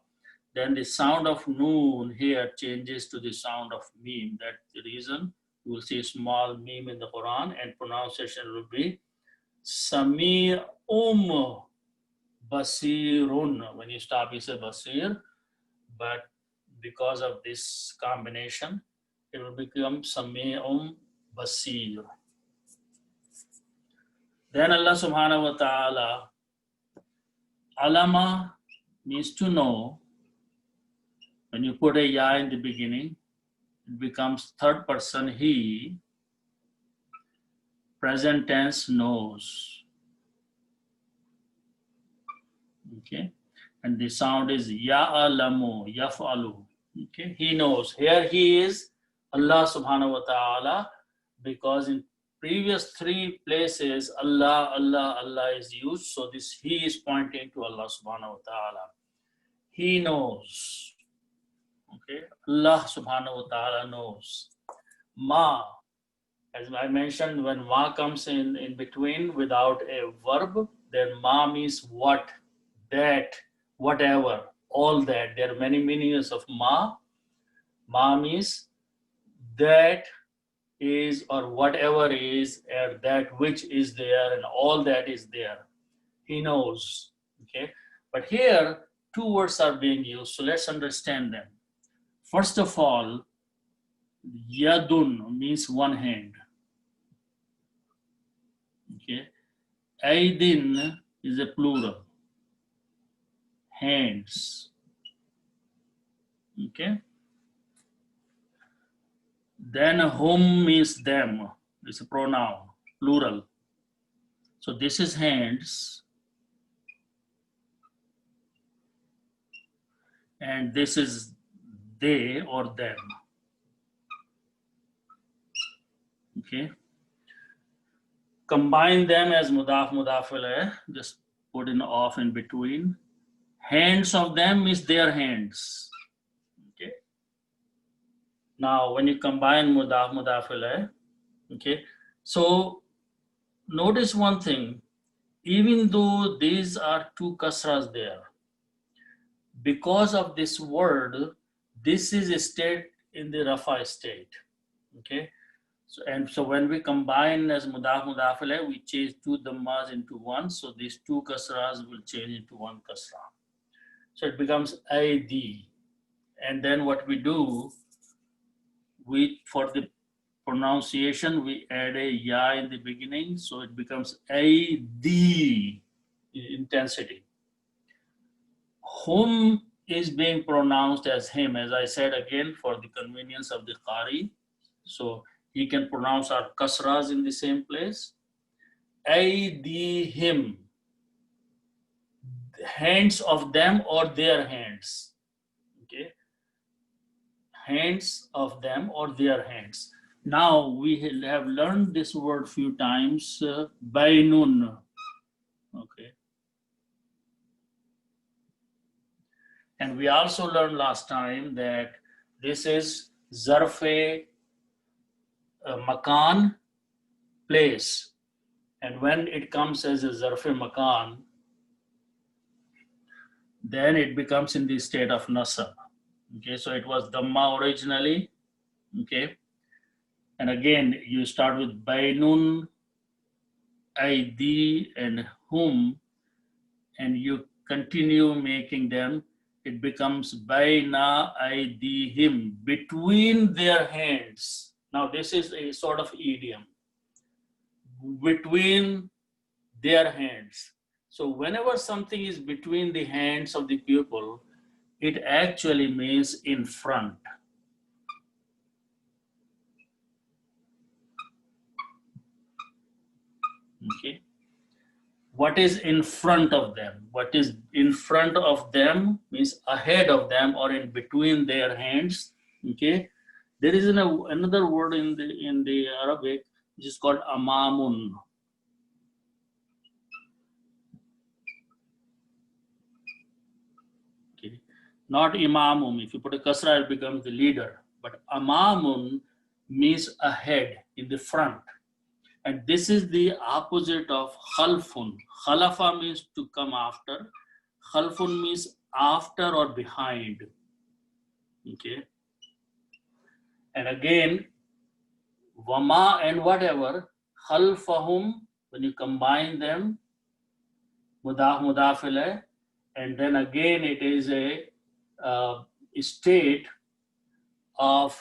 Then the sound of noon here changes to the sound of meme. That's the reason you will see small meme in the Quran, and pronunciation will be Sami'um Basirun. When you stop, you say Basir, but because of this combination, it will become Sami'um Basir. Then Allah subhanahu wa ta'ala, alama means to know. When you put a ya in the beginning, it becomes third person he. Present tense knows. Okay, and the sound is ya'alamu, yaf'alu. Okay, he knows. Here he is Allah subhanahu wa ta'ala, because in previous three places Allah, Allah, Allah is used. So this he is pointing to Allah subhanahu wa ta'ala. He knows. Okay, Allah subhanahu wa ta'ala knows. Ma, as I mentioned, when ma comes in between without a verb, then ma means what, that, whatever, all that. There are many meanings of ma. Ma means that is or whatever is, or that which is there, and all that is there. He knows. Okay, but here two words are being used, so let's understand them. First of all, yadun means one hand. Okay, aidin is a plural, hands. Okay, then hum means them, it's a pronoun, plural. So this is hands, and this is they or them. Okay, combine them as mudaf mudaf ilayh, just put an off in between. Hands of them is their hands. Okay, now when you combine mudaf mudaf ilayh, okay, so notice one thing, even though these are two kasras there, because of this word, this is a state in the rafa state. Okay, so when we combine as mudaf mudaf ilayh, we change two dhammas into one, so these two kasras will change into one kasra. So it becomes ID. And then what we do, for the pronunciation, we add a ya in the beginning, so it becomes ID intensity. Hum is being pronounced as him, as I said again, for the convenience of the qari. So he can pronounce our kasras in the same place. Aydihim, hands of them or their hands. Okay, hands of them or their hands. Now we have learned this word few times, bainun. Okay, and we also learned last time that this is zarfe makan, place, and when it comes as a zarfe makan, then it becomes in the state of nasab. Okay, so it was dhamma originally. Okay, and again you start with bainun, aidi, and hum, and you continue making them. It becomes baina aidihim, between their hands. Now this is a sort of idiom, between their hands. So whenever something is between the hands of the pupil, it actually means in front. Okay, what is in front of them? What is in front of them means ahead of them or in between their hands. Okay, there is another word in the Arabic which is called amamun. Okay, not imamum. If you put a kasra, it becomes the leader. But amamun means ahead, in the front. And this is the opposite of khalfun. Khalafa means to come after. Khalfun means after or behind. Okay. And again, wama and whatever, khalfahum, when you combine them, mudafile, and then again it is a state of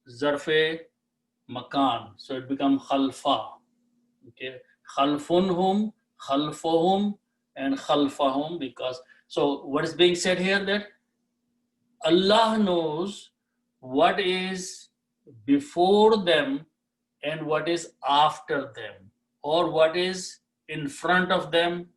zarfe makan. So it becomes khalfa. Okay. Khalfunhum, khalfahum, and khalfahum, because so what is being said here, that Allah knows what is before them and what is after them, or what is in front of them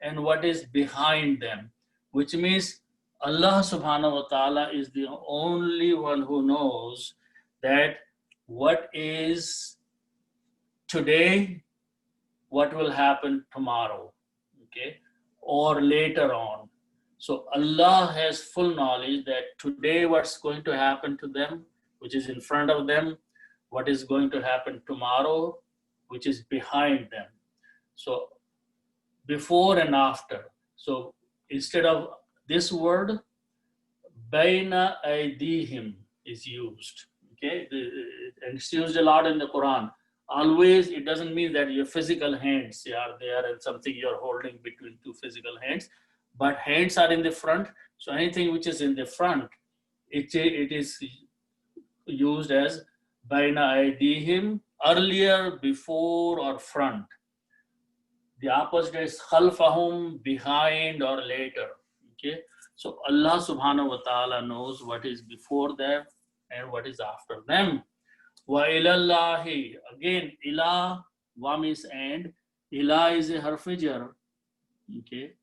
and what is behind them, which means Allah subhanahu wa ta'ala is the only one who knows that what is today, what will happen tomorrow, okay, or later on. So Allah has full knowledge that today what's going to happen to them, which is in front of them, what is going to happen tomorrow, which is behind them. So before and after. So instead of this word, baina aydihim is used. Okay, and it's used a lot in the Quran. Always, it doesn't mean that your physical hands are there and something you're holding between two physical hands, but hands are in the front. So anything which is in the front, it is used as baina aydihim, earlier, before, or front. The opposite is khalfahum, behind or later. Okay, so Allah subhanahu wa ta'ala knows what is before them and what is after them. Wa ilallahi, again, ilah, wa means and, ilah is a harfijar. Okay,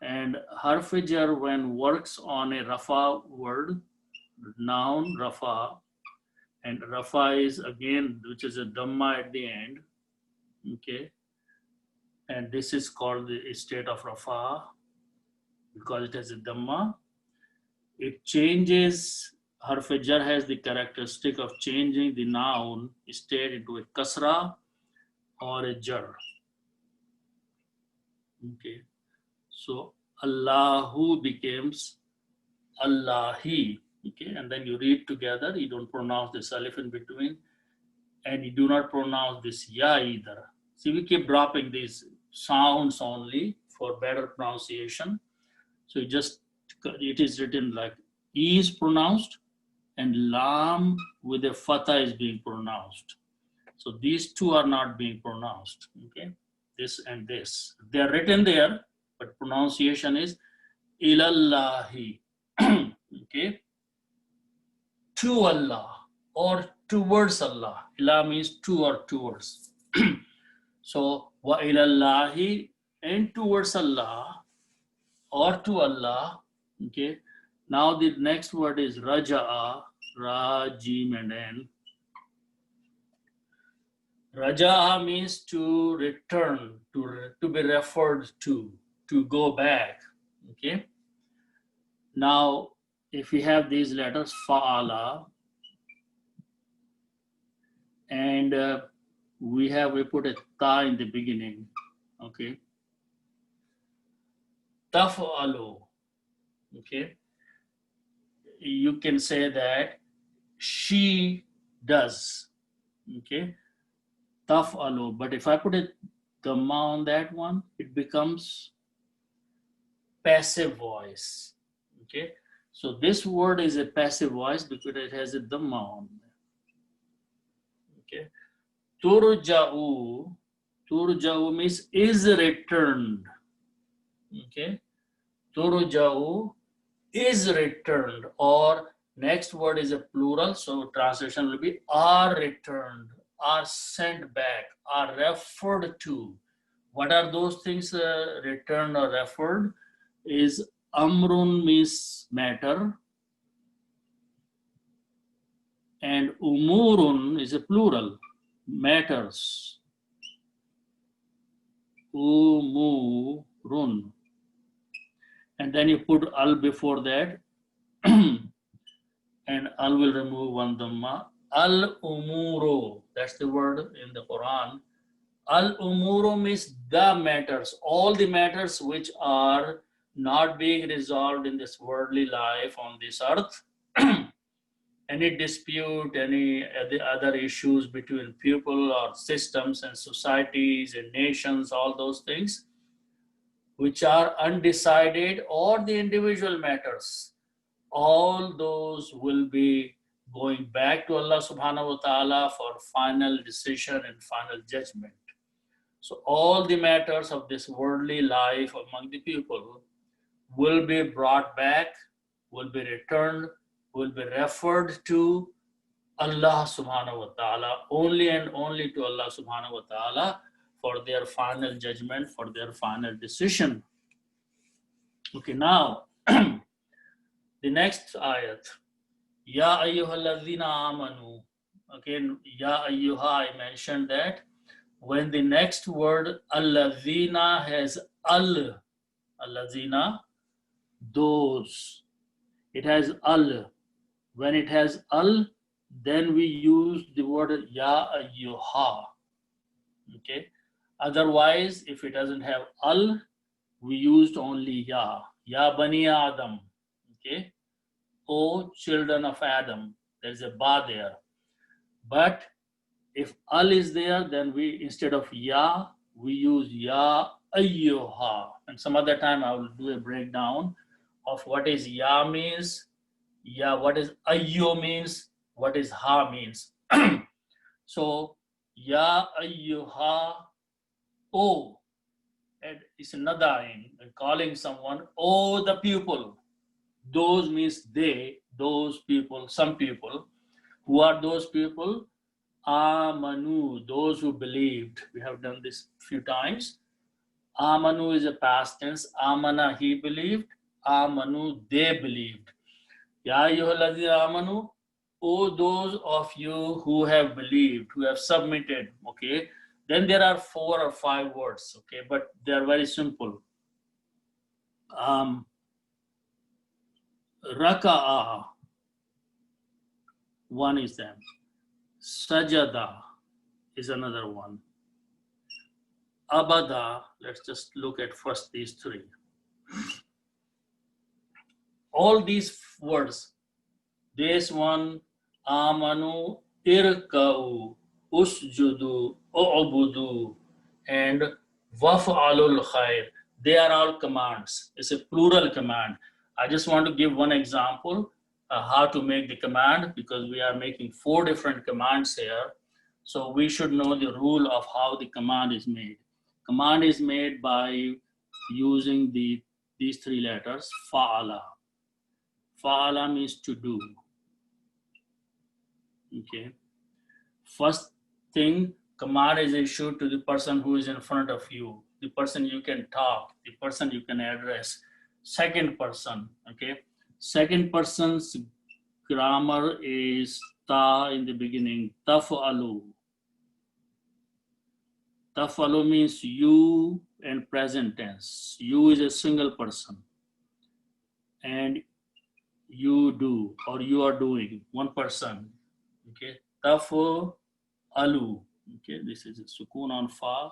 and harfijar when works on a rafa word, noun rafa, and rafa is again, which is a dhamma at the end. Okay, and this is called the state of rafa because it has a dhamma. It changes, harf jar has the characteristic of changing the noun state into a kasra or a jar. Okay, so Allahu becomes Allahi. Okay, and then you read together, you don't pronounce this alif in between, and you do not pronounce this ya either. See, we keep dropping these sounds only for better pronunciation. So it is written like E is pronounced and Lam with a fatha is being pronounced. So these two are not being pronounced, okay? This and this. They are written there, but pronunciation is ilallahi, okay? To Allah or towards Allah. Ilah means to or towards. So wa ilallahi, and towards Allah or to Allah. Okay. Now the next word is raja'a, ra, jim, and n. Raja'a means to return, to be referred to go back. Okay. Now, if we have these letters, fa'ala, and we put a ta in the beginning. Okay. Taf'alu. Okay. You can say that she does. Okay. Taf'alu. But if I put a dhamma on that one, it becomes passive voice. Okay. So this word is a passive voice because it has a dhamma on there. Okay. Turja'u means is returned. Okay. Turja'u is returned, or next word is a plural, so translation will be are returned, are sent back, are referred to. What are those things returned or referred? Is amrun means matter, and umurun is a plural, matters. Umurun. and then you put al before that, and al will remove one dhamma. Al umuro, that's the word in the Quran. Al umuro means the matters, all the matters which are not being resolved in this worldly life on this earth. Any dispute, any other issues between people or systems and societies and nations, all those things which are undecided, or the individual matters, all those will be going back to Allah subhanahu wa ta'ala for final decision and final judgment. So all the matters of this worldly life among the people will be brought back, will be returned, will be referred to Allah subhanahu wa ta'ala, only and only to Allah subhanahu wa ta'ala for their final judgment, for their final decision. Okay, now the next ayat, Ya ayyuhalladhina amanu. Again, Ya ayyuha, I mentioned that when the next word alladhina has al, alladhina, those, it has al. When it has al, then we use the word ya ayyuha. Okay. Otherwise, if it doesn't have al, we used only ya. Ya bani Adam. Okay. O children of Adam. There's a ba there. But if al is there, then we, instead of ya, we use ya ayyuha. And some other time I will do a breakdown of what is ya means, ya, what is ayyo means, what is ha means. So ya ayyuha, o, and it's another in calling someone, oh the people. Those means they, those people, some people. Who are those people? Amanu, those who believed. We have done this few times. Amanu is a past tense. Amana, he believed. Amanu, they believed. Ya ayyuhalladhina amanu, oh those of you who have believed, who have submitted. Okay. Then there are 4 or 5 words. Okay, but they are very simple. Raka'a, one is them. Sajada is another one. Abada, let's just look at first these 3. All these words, this one, amanu, irka'u, usjudu, u'budu, and waf'alul khair, they are all commands. It's a plural command. I just want to give one example how to make the command, because we are making 4 different commands here. So we should know the rule of how the command is made. Command is made by using these 3 letters, fa'ala. Fa'ala means to do. Okay. First thing, command is issued to the person who is in front of you, the person you can talk, the person you can address. Second person, okay. Second person's grammar is ta in the beginning, taf'alu. Taf'alu means you and present tense. You is a single person. And you do, or you are doing, one person. Okay. Taf'alu. Okay. This is a sukun on fa.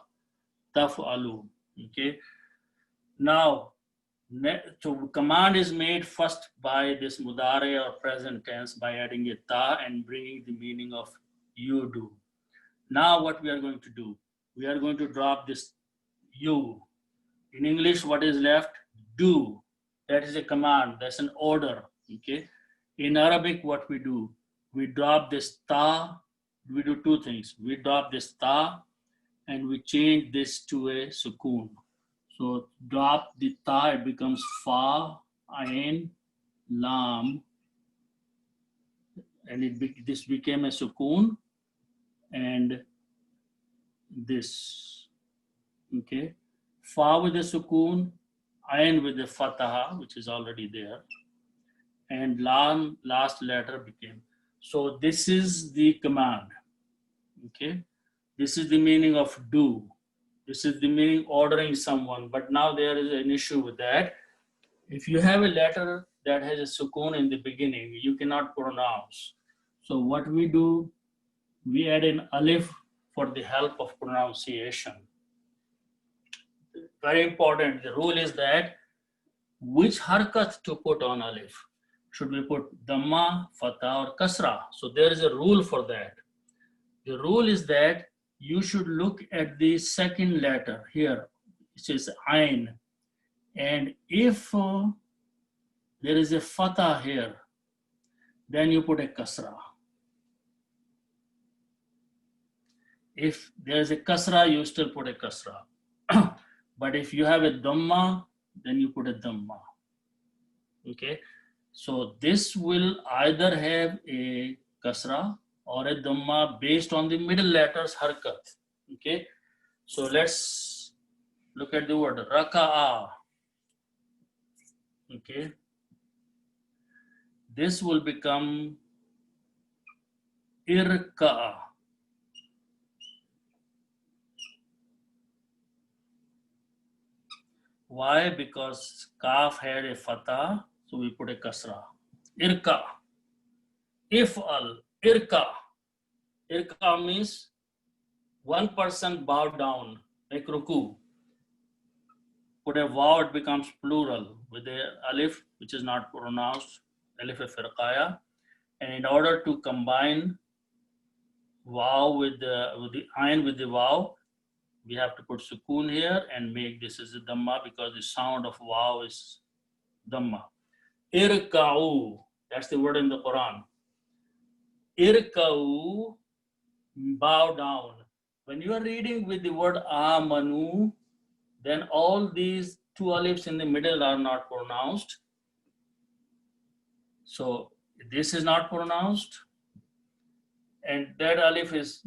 Taf'alu. Okay. Now, so command is made first by this mudare or present tense by adding a ta and bringing the meaning of you do. Now what we are going to do, we are going to drop this you. In English, what is left? Do. That is a command, that's an order. Okay. In Arabic, what we do, we drop this ta, we do 2 things. We drop this ta and we change this to a sukun. So drop the ta, it becomes fa, ain, lam, and this became a sukun, and this, okay. Fa with a sukun, ain with a fataha, which is already there, and lam, last letter became. So this is the command, okay. This is the meaning of do. This is the meaning ordering someone, but now there is an issue with that. If you have a letter that has a sukoon in the beginning, you cannot pronounce. So what we do, we add an alif for the help of pronunciation. Very important. The rule is that which harkat to put on alif. Should we put dhamma, fatha or kasra? So there is a rule for that. The rule is that you should look at the second letter here. It says ain. And if there is a fatha here, then you put a kasra. If there is a kasra, you still put a kasra. But if you have a dhamma, then you put a dhamma. Okay, so this will either have a kasra or a dhamma based on the middle letters harkat. Okay, so let's look at the word raka'a. Okay, this will become irka'a. Why? Because kaf had a fatha, so we put a kasra. Irka. If'al. Irka. Irka means one person bow down, make ruku. Put a waw, it becomes plural with the alif, which is not pronounced, alif firqaya. And in order to combine waw with the ain with the waw, we have to put sukoon here and make this as a dhamma because the sound of waw is dhamma. Irka'u, that's the word in the Quran. Irka'u, bow down. When you are reading with the word amanu, then all these two alifs in the middle are not pronounced. So this is not pronounced, and that alif is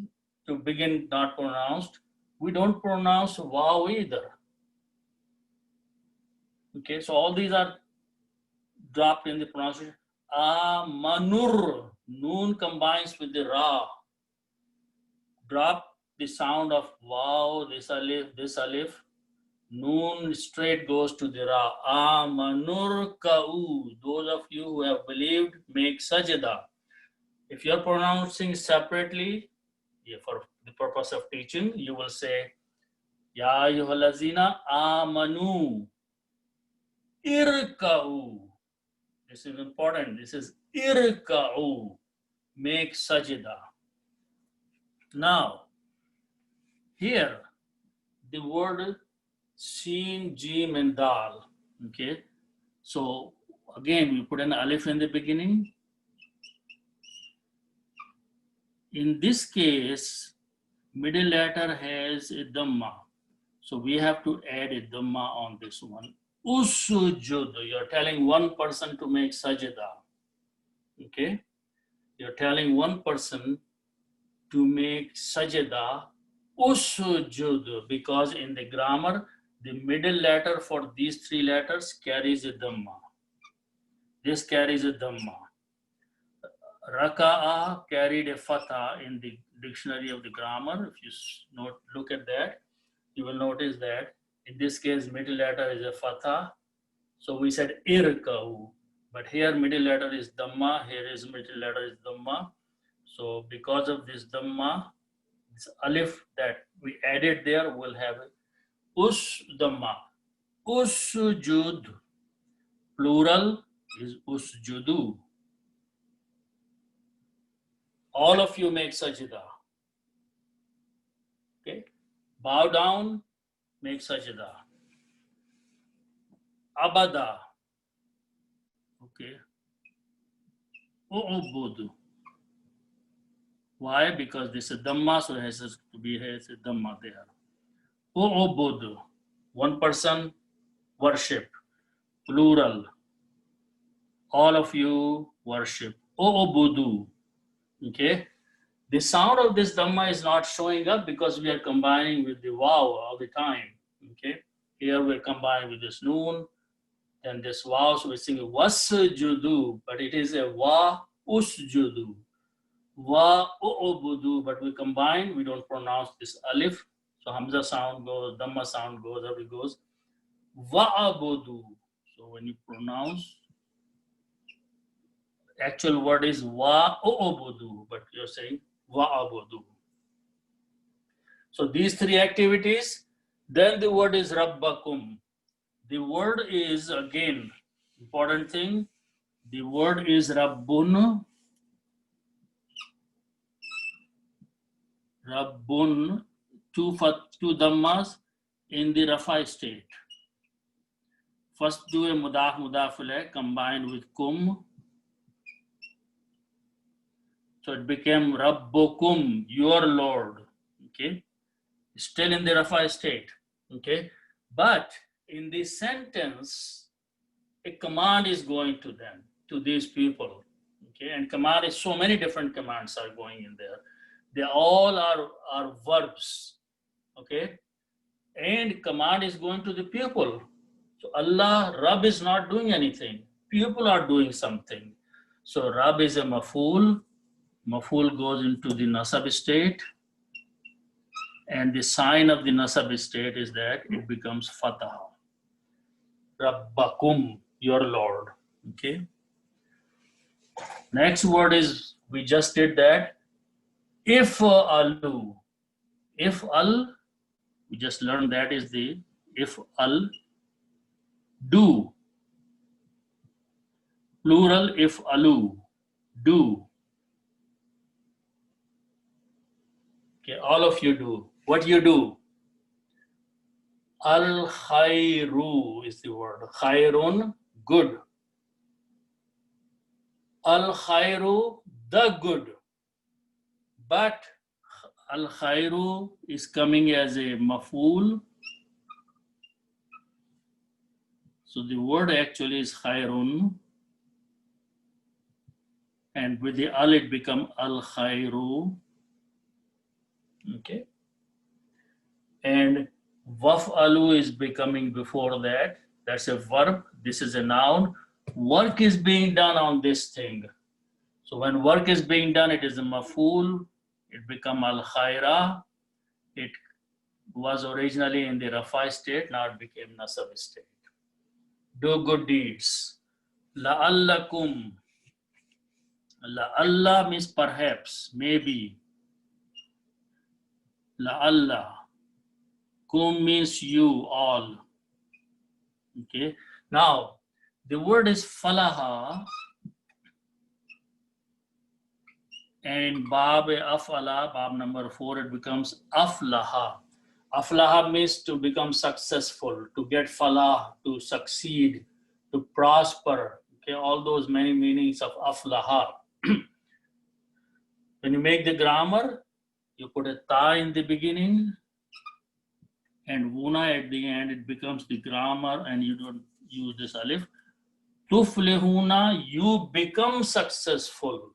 to begin not pronounced. We don't pronounce waw either. Okay, so all these are dropped in the pronunciation. Amanur, noon combines with the ra. Drop the sound of waw, this alif. Noon straight goes to the ra. Amanur ka'u. Those of you who have believed, make sajda. If you're pronouncing separately, for the purpose of teaching, you will say, Ya ayyuhallazina amanu irka'u. This is important. This is irka'u. Make sajda. Now, here, the word Seen, Jim, and Dal. Okay, so again, we put an alif in the beginning. In this case, middle letter has a dhamma. So we have to add a dhamma on this one. Usujud, you're telling one person to make sajda. Okay, you're telling one person to make sajda usujud, because in the grammar, the middle letter for these three letters carries a dhamma. This carries a dhamma. Raka'a carried a fatha in the dictionary of the grammar. If you look at that, you will notice that in this case, middle letter is a fatha. So we said irka'u, but here middle letter is dhamma, here is middle letter is dhamma. So because of this dhamma, this alif that we added there will have us dhamma. Usjud, plural is usjudu. All of you make sajda. Okay, bow down, make sajda. Abada. Okay. U'budu. Why? Because this is dhamma, so it has to be a dhamma there. U'budu. One person, worship. Plural. All of you worship. U'budu. Okay. The sound of this dhamma is not showing up because we are combining with the waw all the time. Okay. Here we're combining with this noon, then this waw, so we're singing wasjudu, but it is a wa usjudu. Wa u'budu, but we combine, we don't pronounce this alif. So hamza sound goes, dhamma sound goes, or it goes wa'abudu. So when you pronounce, actual word is wa'ubudu, but you're saying wa'abudu. So these three activities, then the word is rabbakum. The word is, again, important thing, the word is rabbun. Rabbun, two dhammas in the rafa state. First do a mudaf alayh combined with kum. So it became rabbukum, your Lord. Okay, still in the rafa state. Okay, but in this sentence, a command is going to them, to these people. Okay, and command is, so many different commands are going in there. They all are verbs. Okay, and command is going to the people. So Allah, Rabb is not doing anything. People are doing something. So Rabb is a maf'ul. Maf'ul goes into the nasab state. And the sign of the nasab state is that it becomes fatah. Rabbakum, your Lord. Okay. Next word is, we just did that. If alu. If al, we just learned that is the if al. Do. Plural if alu. Do. Okay, all of you do. What you do? Al khayru is the word. Khayrun, good. Al khayru, the good. But al khayru is coming as a maf'ul. So the word actually is khayrun. And with the al, it become al khayru. Okay. And waf'alu is becoming before that. That's a verb. This is a noun. Work is being done on this thing. So when work is being done, it is a maf'ul. It become al khayra. It was originally in the rafa state. Now it became nasab state. Do good deeds. La'allakum. La'alla means perhaps, maybe. La'alla. Kum means you, all. Okay. Now, the word is falaha. And bab afala, bab number 4, it becomes aflaha. Aflaha means to become successful, to get falah, to succeed, to prosper. Okay, all those many meanings of aflaha. When you make the grammar, you put a ta in the beginning and wuna at the end, it becomes the grammar, and you don't use this alif. Tuflihuna, you become successful.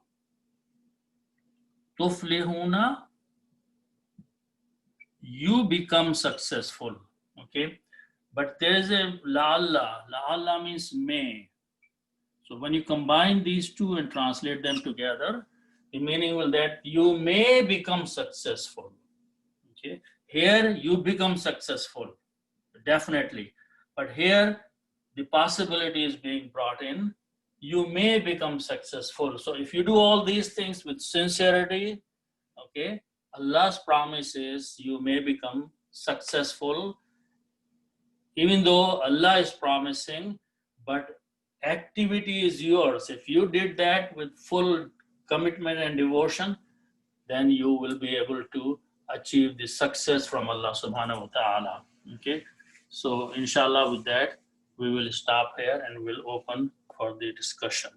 Tuflihuna, you become successful. Okay, but there is a la'alla. La'alla means may. So when you combine these two and translate them together, the meaning will that you may become successful. Okay, here you become successful, definitely. But here the possibility is being brought in. You may become successful. So if you do all these things with sincerity, okay, Allah's promise is you may become successful, even though Allah is promising, but activity is yours. If you did that with full commitment and devotion, then you will be able to achieve the success from Allah subhanahu wa ta'ala. Okay, so inshallah with that, we will stop here and we'll open for the discussion.